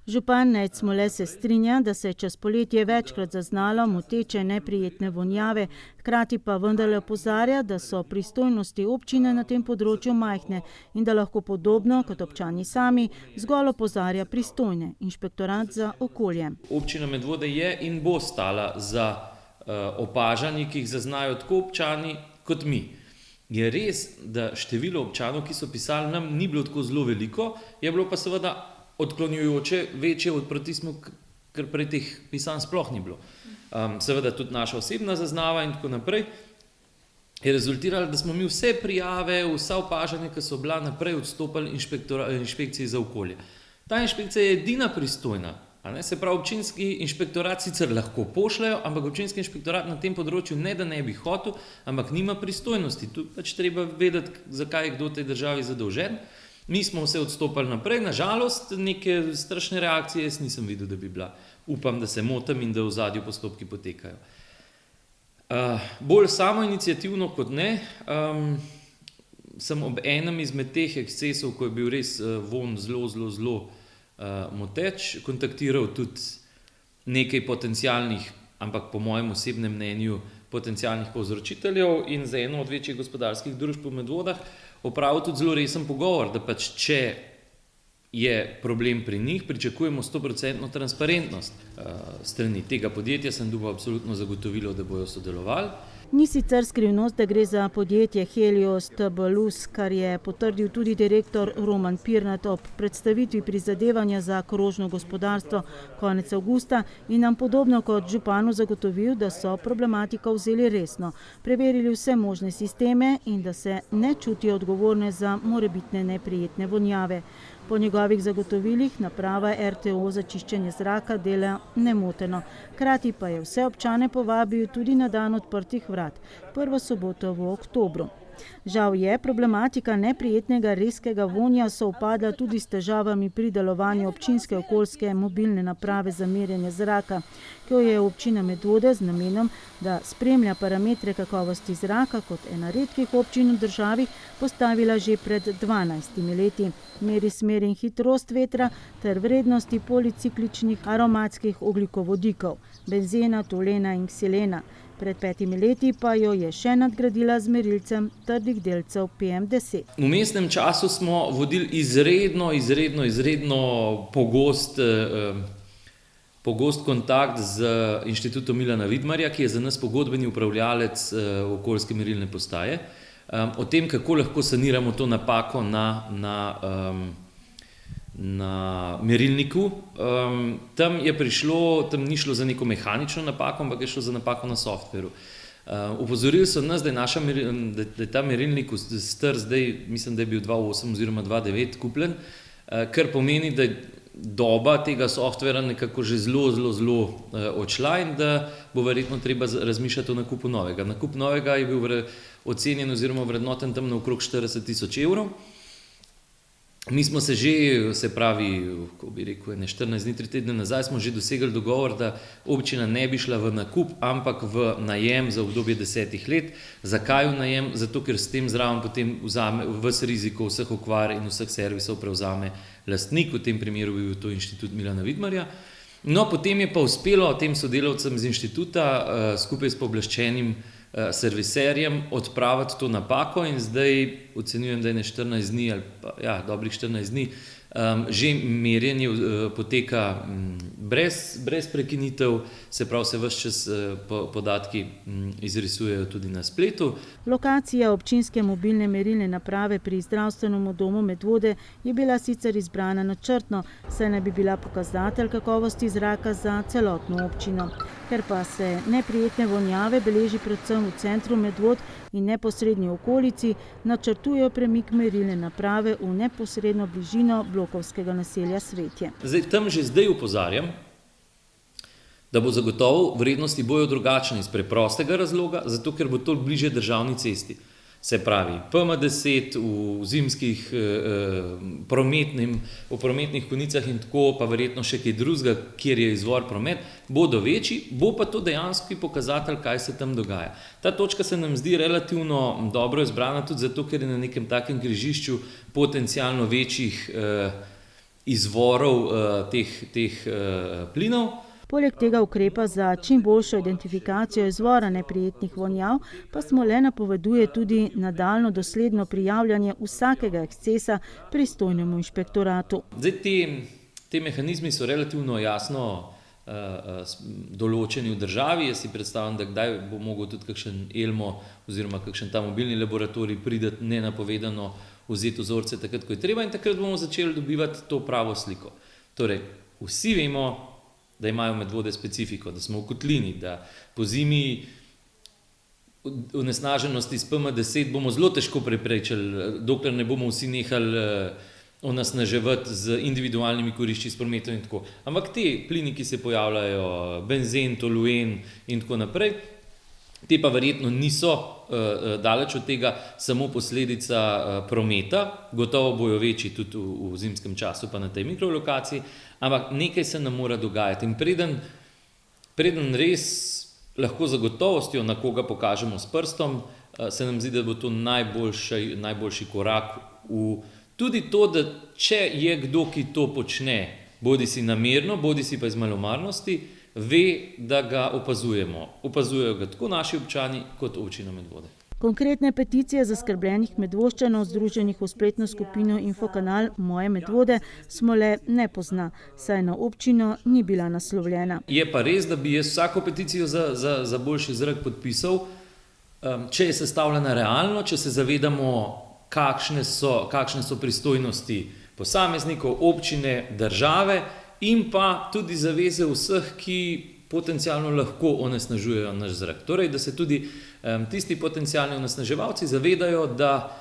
Župan Nejc Smole se strinja, da se je čez poletje večkrat zaznalo moteče neprijetne vonjave, hkrati pa vendarle opozarja, da so pristojnosti občine na tem področju majhne in da lahko podobno kot občani sami zgolj opozarja pristojne, inšpektorat za okolje. Občina Medvode je in bo stala za opažanje, ki jih zaznajo tako občani kot mi. Je res, da število občanov, ki so pisali nam, ni bilo tako zelo veliko, je bilo pa seveda odklonjujoče večje od tismu, ker prej teh pisanj sploh ni bilo. Seveda tudi naša osebna zaznava in tako naprej je rezultirala, da smo mi vse prijave, vsa opažanja, ki so bila naprej odstopali inšpekciji za okolje. Ta inšpekcija je edina pristojna. Se pravi, občinski inšpektorat sicer lahko pošljajo, ampak občinski inšpektorat na tem področju ne da ne bi hotel, ampak nima pristojnosti. Tu pač treba vedeti, zakaj je kdo v tej državi zadolžen. Mi smo vse odstopali naprej, nažalost, neke strašne reakcije jaz nisem videl, da bi bila. Upam, da se motim in da v zadju postopki potekajo. Bolj samoiniciativno kot ne, sem ob enem izmed teh ekscesov, ko je bil res vonj zelo moteč, kontaktiral tudi nekaj potencialnih, ampak po mojem osebnem mnenju, potencialnih povzročiteljev in za eno od večjih gospodarskih družb v Medvodah opravil tudi zelo resen pogovor, da pač če je problem pri njih, pričakujemo 100% transparentnost strani tega podjetja, sem dobil absolutno zagotovilo, da bojo sodelovali. Ni sicer skrivnost, da gre za podjetje Helios Tbelus, kar je potrdil tudi direktor Roman Pirnat ob predstavitvi prizadevanja za krožno gospodarstvo konec avgusta in nam podobno kot županu zagotovil, da so problematiko vzeli resno, preverili vse možne sisteme in da se ne čutijo odgovorne za morebitne neprijetne vonjave. Po njegovih zagotovilih naprava RTO za čiščenje zraka dela nemoteno. Hkrati pa je vse občane povabil tudi na dan odprtih vrat, prvo soboto v oktobru. Žal je problematika neprijetnega rezkega vonja sovpadla tudi s težavami pri delovanju občinske okoljske mobilne naprave za merjenje zraka, ki jo je občina Medvode z namenom, da spremlja parametre kakovosti zraka kot ena redkih občin v državi, postavila že pred 12 leti. Meri smer in hitrost vetra ter vrednosti policikličnih aromatskih ogljikovodikov, benzena, tolena in ksilena. Pred 5 leti pa jo je še nadgradila z merilcem trdih delcev PM10. V mestnem času smo vodili izredno pogost kontakt z Inštitutom Milana Vidmarja, ki je za nas pogodbeni upravljalec okoljske merilne postaje, o tem, kako lahko saniramo to napako na merilniku. Tam ni šlo za neko mehanično napako, ampak je šlo za napako na softveru. Upozorili so nas, da je ta merilnik star zdaj, mislim, da je bil 2008 oziroma 2009 kupljen, kar pomeni, da je doba tega softvera nekako že zelo odšla in da bo verjetno treba razmišljati o nakupu novega. Nakup novega je bil ocenjen oziroma vrednoten tam na okrog 40 000 evrov. Mi smo se že, se pravi, ko bi rekel, 14 dni, 3 tedne nazaj smo že dosegli dogovor, da občina ne bi šla v nakup, ampak v najem za obdobje 10 let. Zakaj v najem? Zato, ker s tem zraven potem vzame ves riziko vseh okvar in vseh servisov prevzame lastnik, v tem primeru bi bil to Inštitut Milana Vidmarja. No, potem je pa uspelo tem sodelavcem z inštituta skupaj s pooblaščenim serviserjem odpraviti to napako in zdaj ocenjujem, da je 14 dni ali pa dobrih 14 dni že merjenje poteka brez prekinitev, se pravi, se ves čas podatki izrisujejo tudi na spletu. Lokacija občinske mobilne merilne naprave pri zdravstvenem domu Medvode je bila sicer izbrana načrtno, saj naj bi bila pokazatelj kakovosti zraka za celotno občino. Ker pa se neprijetne vonjave beleži predvsem v centru Medvod in neposrednji okolici, načrtujejo premik merilne naprave v neposredno bližino blokovskega naselja Svetje. Tam že zdaj opozarjam, da bo zagotovo vrednosti bojo drugačne iz preprostega razloga, zato ker bo toliko bliže državni cesti. Se pravi, PM10 v zimskih prometnih konicah in tako, pa verjetno še kaj drugega, kjer je izvor promet, bodo večji, bo pa to dejanski pokazatelj, kaj se tam dogaja. Ta točka se nam zdi relativno dobro izbrana tudi zato, ker je na nekem takem križišču potencialno večjih izvorov teh plinov. Poleg tega ukrepa za čim boljšo identifikacijo izvora neprijetnih vonjav pa smo le napoveduje tudi nadaljnjo dosledno prijavljanje vsakega ekscesa pristojnemu inšpektoratu. Zdaj te mehanizmi so relativno jasno določeni v državi. Jaz si predstavljam, da kdaj bo mogel tudi kakšen Elmo oziroma kakšen ta mobilni laboratorij priti nenapovedano vzeti vzorce takrat, ko je treba, in takrat bomo začeli dobivati to pravo sliko. Torej, vsi vemo, da imajo Medvode specifiko, da smo v kotlini, da po zimi onesnaženosti s PM10 bomo zelo težko preprečili, dokler ne bomo vsi nehali onesnaževati z individualnimi kurišči s prometom in tako. Ampak te plini, ki se pojavljajo, benzen, toluen in tako naprej, te pa verjetno niso daleč od tega samo posledica prometa, gotovo bojo večji tudi v zimskem času pa na tej mikrolokaciji, ampak nekaj se nam mora dogajati. In preden res lahko z gotovostjo na koga pokažemo s prstom, se nam zdi, da bo to najboljši korak v tudi to, da če je kdo, ki to počne, bodi si namerno, bodi si pa iz malomarnosti, ve, da ga opazujemo. Opazujejo ga tako naši občani kot občina Medvode. Konkretne peticije zaskrbljenih Medvoščanov, združenih v spletno skupino Infokanal Moje Medvode, smo le ne pozna, saj na občino ni bila naslovljena. Je pa res, da bi jaz vsako peticijo za boljši zrak podpisal, če je sestavljena realno, če se zavedamo, kakšne so pristojnosti posameznikov, občine, države in pa tudi zaveze vseh, ki potencialno lahko onesnažujejo naš zrak. Torej, da se tudi tisti potencialni onesnaževalci zavedajo, da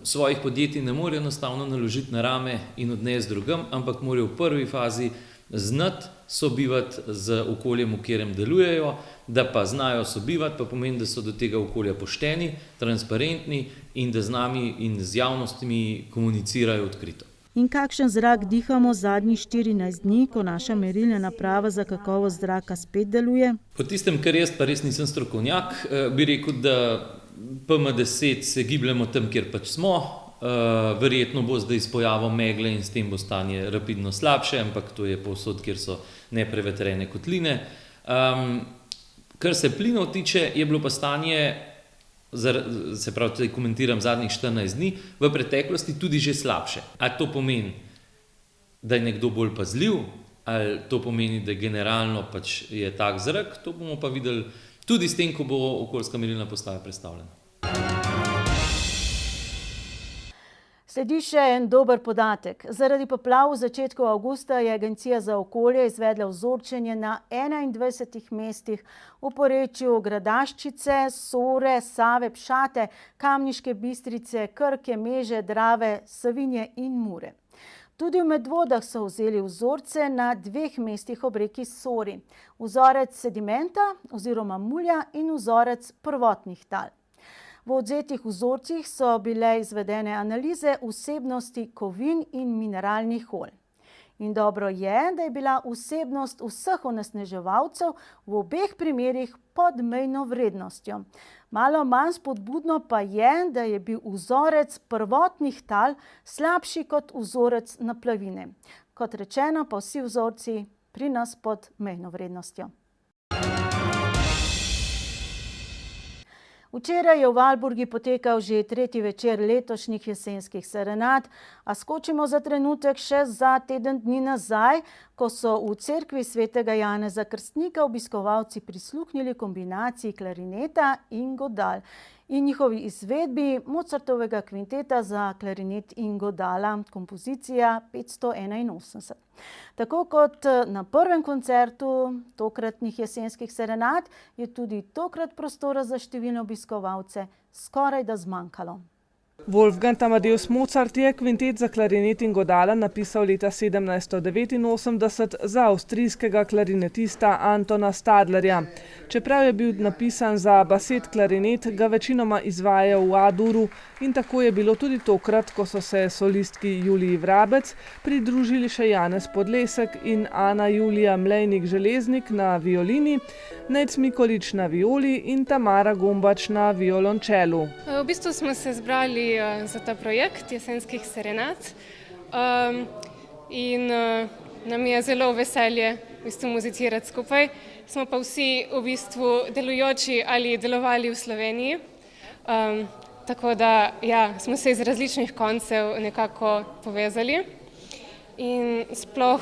svojih podjetij ne morejo enostavno naložiti na rame in odnesti drugam, ampak morajo v prvi fazi znati sobivati z okoljem, v katerem delujejo, da pa znajo sobivati, pa pomeni, da so do tega okolja pošteni, transparentni in da z nami in z javnostmi komunicirajo odkrito. In kakšen zrak dihamo zadnjih 14 dni, ko naša merilna naprava za kakovost zraka spet deluje? Po tistem, kar jaz pa res nisem strokovnjak, bi rekel, da PM10 se gibljamo tam, kjer pač smo. Verjetno bo zdaj s pojavom megle in s tem bo stanje rapidno slabše, ampak to je povsod, kjer so neprevetrene kotline. Kar se plinov tiče, je bilo pa stanje, se pravi, tudi komentiram zadnjih 14 dni, v preteklosti tudi že slabše. A to pomeni, da je nekdo bolj pazljiv, ali to pomeni, da generalno pač je tak zrak, to bomo pa videli tudi s tem, ko bo okoljska merilna postaja prestavljena. Sledi še en dober podatek. Zaradi poplav v začetku avgusta je Agencija za okolje izvedla vzorčenje na 21 mestih v porečju Gradaščice, Sore, Save, Pšate, Kamniške Bistrice, Krke, Meže, Drave, Savinje in Mure. Tudi v Medvodah so vzeli vzorce na 2 mestih ob reki Sori. Vzorec sedimenta oziroma mulja in vzorec prvotnih tal. V odvzetih vzorcih so bile izvedene analize vsebnosti kovin in mineralnih olj. In dobro je, da je bila vsebnost vseh onesnaževalcev v obeh primerih pod mejno vrednostjo. Malo manj spodbudno pa je, da je bil vzorec prvotnih tal slabši kot vzorec naplavine. Kot rečeno, pa vsi vzorci pri nas pod mejno vrednostjo. Včeraj je v Valburgi potekal že 3. večer letošnjih jesenskih serenad, a skočimo za trenutek še za teden dni nazaj, ko so v cerkvi svetega Janeza Krstnika obiskovalci prisluhnili kombinaciji klarineta in godal in njihovi izvedbi Mozartovega kvinteta za klarinet in godala, kompozicija 581. Tako kot na prvem koncertu tokratnih jesenskih serenad je tudi tokrat prostora za številne obiskovalce skoraj da zmanjkalo. Wolfgang Amadeus Mozart je kvintet za klarinet in godala napisal leta 1789 za avstrijskega klarinetista Antona Stadlerja. Čeprav je bil napisan za baset klarinet, ga večinoma izvajajo v A-duru in tako je bilo tudi tokrat, ko so se solistki Juliji Vrabec pridružili še Janez Podlesek in Ana Julija Mlejnik-Železnik na violini, Nejc Mikolič na violi in Tamara Gombač na violončelu. V bistvu smo se zbrali za ta projekt jesenskih serenad in nam je zelo veselje v bistvu muzicirati skupaj. Smo pa vsi v bistvu delujoči ali delovali v Sloveniji, tako da ja, smo se iz različnih koncev nekako povezali. In sploh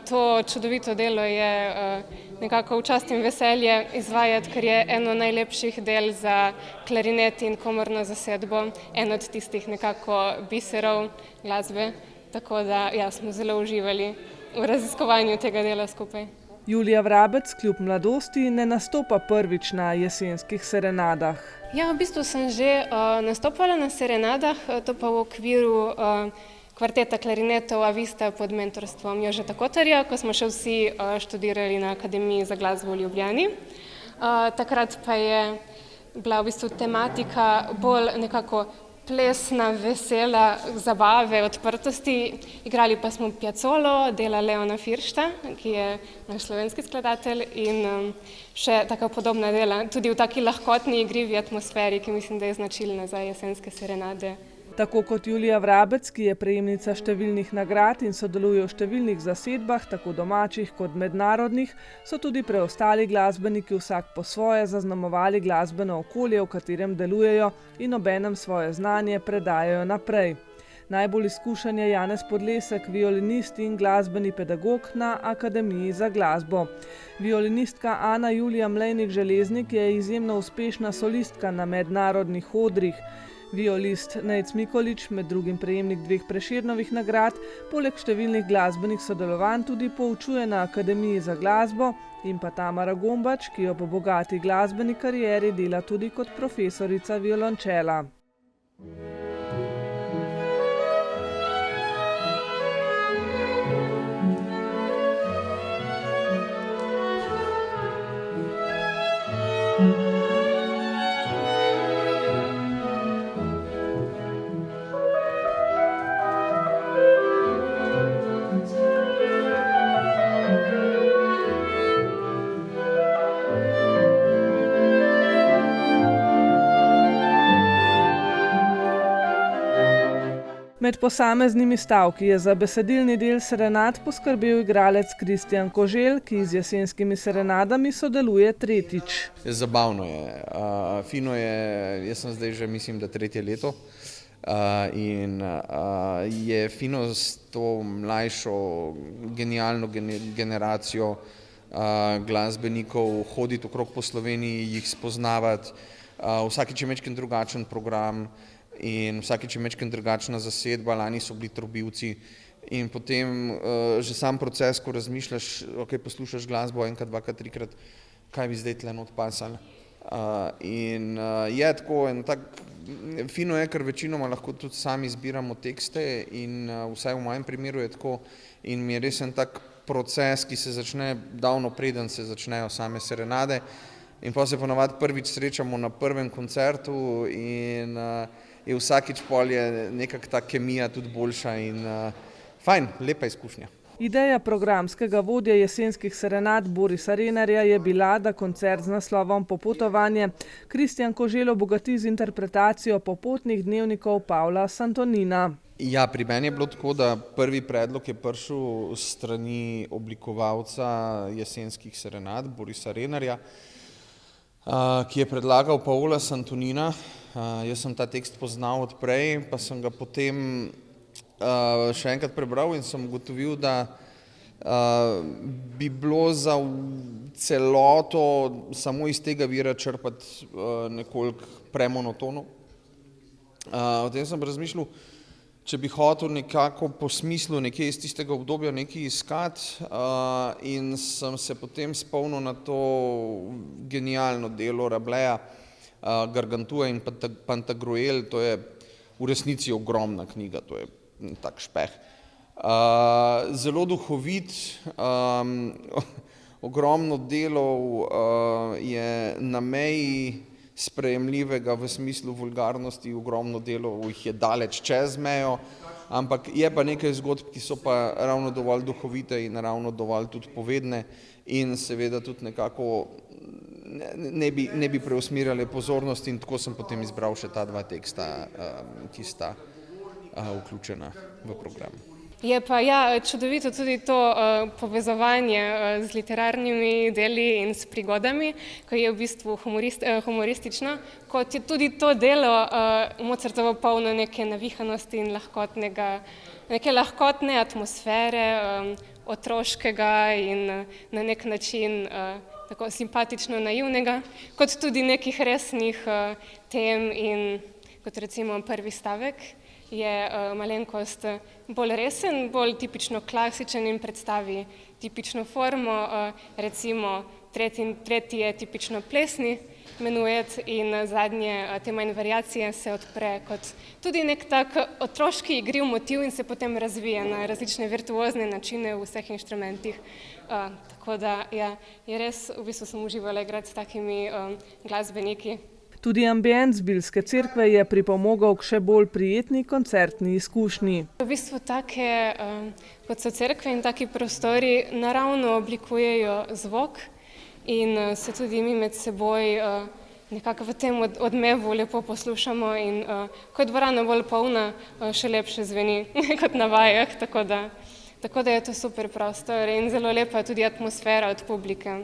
to čudovito delo je nekako v čast in veselje izvajati, ker je eno najlepših del za klarinet in komorno zasedbo, en od tistih nekako biserov glasbe, tako da ja, smo zelo uživali v raziskovanju tega dela skupaj. Julija Vrabec kljub mladosti ne nastopa prvič na jesenskih serenadah. Ja, v bistvu sem že nastopala na serenadah, to pa v okviru kvarteta klarinetov Avista pod mentorstvom Jožeta Kotarja, ko smo še vsi študirali na Akademiji za glasbo v Ljubljani. Takrat pa je bila v bistvu tematika bolj nekako plesna, vesela, zabave, odprtosti. Igrali pa smo Piazzolo, dela Leona Firšta, ki je naš slovenski skladatelj, in še taka podobna dela, tudi v taki lahkotni igrivi atmosferi, ki mislim, da je značilna za jesenske serenade. Tako kot Julija Vrabec, ki je prejemnica številnih nagrad in sodeluje v številnih zasedbah, tako domačih kot mednarodnih, so tudi preostali glasbeniki vsak po svoje zaznamovali glasbeno okolje, v katerem delujejo in obenem svoje znanje predajajo naprej. Najbolj izkušen je Janez Podlesek, violinist in glasbeni pedagog na Akademiji za glasbo. Violinistka Ana Julija Mlejnik-Železnik je izjemno uspešna solistka na mednarodnih odrih. Violist Nejc Mikolič, med drugim prejemnik 2 Prešernovih nagrad, poleg številnih glasbenih sodelovanj tudi poučuje na Akademiji za glasbo, in pa Tamara Gombač, ki jo po bogati glasbeni karieri dela tudi kot profesorica violončela. Med posameznimi stavki je za besedilni del serenad poskrbel igralec Kristjan Koželj, ki z jesenskimi serenadami sodeluje tretjič. Zabavno je, fino je, jaz sem zdaj že mislim, da 3. leto in je fino s to mlajšo genialno generacijo glasbenikov hoditi okrog po Sloveniji, jih spoznavati, vsakič je majčkeno drugačen program. In vsakič je majčkeno drugačna zasedba, lani so bili Trobivci in potem že sam proces, ko razmišljaš, poslušaš glasbo enkrat, dvakrat, trikrat, kaj bi zdaj tle not pasalo. In je tako, fino je, ker večinoma lahko tudi sami izbiramo tekste in vsaj v mojem primeru je tako in mi je res en tak proces, ki se začne davno preden se začnejo same serenade in pa se ponavadi prvič srečamo na prvem koncertu in je vsakič pol je nekako ta kemija tudi boljša in fajn, lepa izkušnja. Ideja programskega vodje jesenskih serenad Borisa Renarja je bila, da koncert z naslovom Popotovanje Kristjan Koželj obogati z interpretacijo popotnih dnevnikov Pavla Santonina. Ja, pri meni je bilo tako, da prvi predlog je prišel s strani oblikovalca jesenskih serenad Borisa Renarja, ki je predlagal Pavla Santonina. Jaz sem ta tekst poznal od prej, pa sem ga potem še enkrat prebral in sem ugotovil, da bi bilo za celoto samo iz tega vira črpati nekoliko premonotono. O tem sem razmišljal, če bi hotel nekako po smislu nekje iz tistega obdobja nekaj iskati in sem se potem spomnil na to genialno delo Rabeleja, Gargantua in Pantagruel, to je v resnici ogromna knjiga, to je tak špeh. Zelo duhovit, ogromno delov je na meji sprejemljivega v smislu vulgarnosti, ogromno delov jih je daleč čez mejo, ampak je pa nekaj zgodb, ki so pa ravno dovolj duhovite in ravno dovolj tudi povedne in seveda tudi nekako ne bi preusmirjali pozornosti in tako sem potem izbral še ta dva teksta, ki sta vključena v program. Je pa čudovito tudi to povezovanje z literarnimi deli in s prigodami, ko je v bistvu humoristično, kot je tudi to delo Mozartovo polno neke navihanosti in neke lahkotne atmosfere, otroškega in na nek način tako simpatično naivnega, kot tudi nekih resnih tem in kot recimo prvi stavek je malenkost bolj resen, bolj tipično klasičen in predstavi tipično formo, recimo tretji je tipično plesni menuet in zadnje tema in variacije se odpre kot tudi nek tak otroški igriv motiv in se potem razvije na različne virtuozne načine v vseh inštrumentih. Tako da je res, v bistvu sem uživala igrati s takimi glasbeniki. Tudi ambient Zbiljske cerkve je pripomogel k še bolj prijetni koncertni izkušnji. V bistvu take, kot so cerkve in taki prostori, naravno oblikujejo zvok in se tudi mi med seboj nekako v tem odmevu lepo poslušamo in ko je dvorana bolj polna, še lepše zveni kot na vajah, tako da je to super prostor in zelo lepa tudi atmosfera od publike.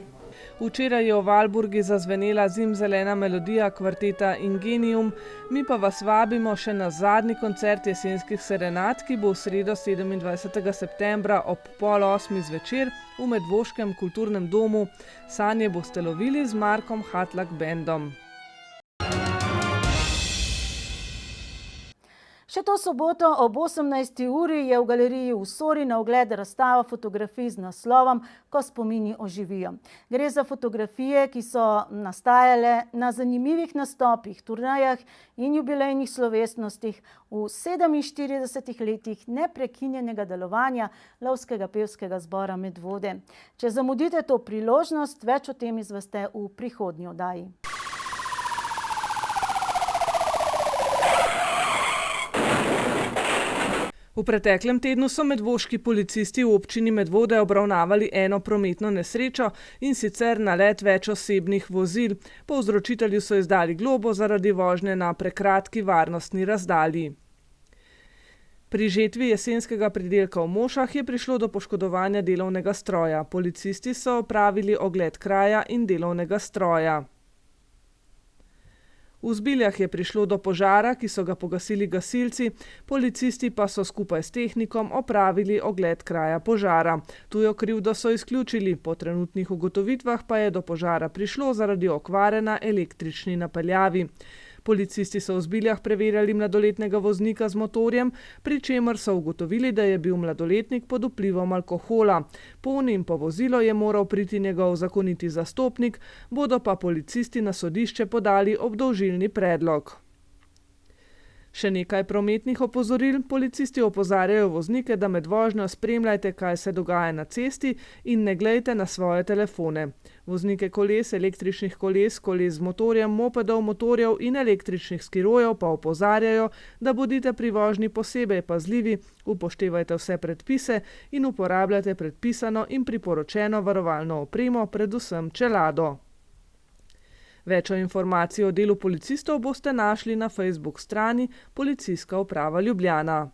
Včeraj je v Valburgi zazvenela zimzelena melodija kvarteta Ingenium, mi pa vas vabimo še na zadnji koncert jesenskih serenad, ki bo v sredo 27. septembra ob 7:30 zvečer v Medvoškem kulturnem domu. Sanje boste lovili z Markom Hatlak Bandom. Še to soboto ob 18. uri je v galeriji v Sori na ogled razstava fotografij z naslovom Ko spomini oživijo. Gre za fotografije, ki so nastajale na zanimivih nastopih, turnejah in jubilejnih slovesnostih v 47 letih neprekinjenega delovanja Lovskega pevskega zbora Medvode. Če zamudite to priložnost, več o tem izveste v prihodnji oddaji. V preteklem tednu so medvoški policisti v občini Medvode obravnavali eno prometno nesrečo in sicer nalet več osebnih vozil. Povzročitelju so izdali globo zaradi vožnje na prekratki varnostni razdalji. Pri žetvi jesenskega pridelka v Mošah je prišlo do poškodovanja delovnega stroja. Policisti so opravili ogled kraja in delovnega stroja. V Zbiljah je prišlo do požara, ki so ga pogasili gasilci, policisti pa so skupaj s tehnikom opravili ogled kraja požara. Tujo krivdo so izključili, po trenutnih ugotovitvah pa je do požara prišlo zaradi okvare na električni napeljavi. Policisti so v Zbiljah preverjali mladoletnega voznika z motorjem, pri čemer so ugotovili, da je bil mladoletnik pod vplivom alkohola. Po njim po vozilo je moral priti njegov zakoniti zastopnik, bodo pa policisti na sodišče podali obdolžilni predlog. Še nekaj prometnih opozoril. Policisti opozarjajo voznike, da med vožnjo spremljajte, kaj se dogaja na cesti in ne glejte na svoje telefone. Voznike koles, električnih koles, koles z motorjem, mopedov, motorjev in električnih skirojev pa opozarjajo, da bodite pri vožnji posebej pazljivi, upoštevajte vse predpise in uporabljate predpisano in priporočeno varovalno opremo, predvsem čelado. Več informacij o delu policistov boste našli na Facebook strani Policijska uprava Ljubljana.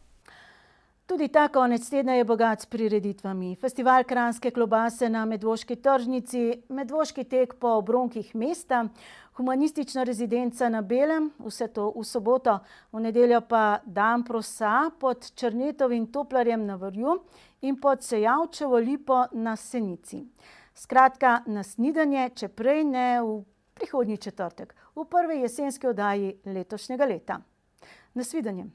Tudi ta konec tedna je bogat s prireditvami. Festival kranjske klobase na Medvoški tržnici, Medvoški tek po obronkih mesta, humanistična rezidenca na Belem, vse to v soboto, v nedeljo pa dan prosa pod Črnetovim toplarjem na Vrju in pod Sejavčevo lipo na Senici. Skratka, na snidanje, če prej ne v prihodnji četrtek, v prvi jesenski oddaji letošnjega leta. Nasvidenje.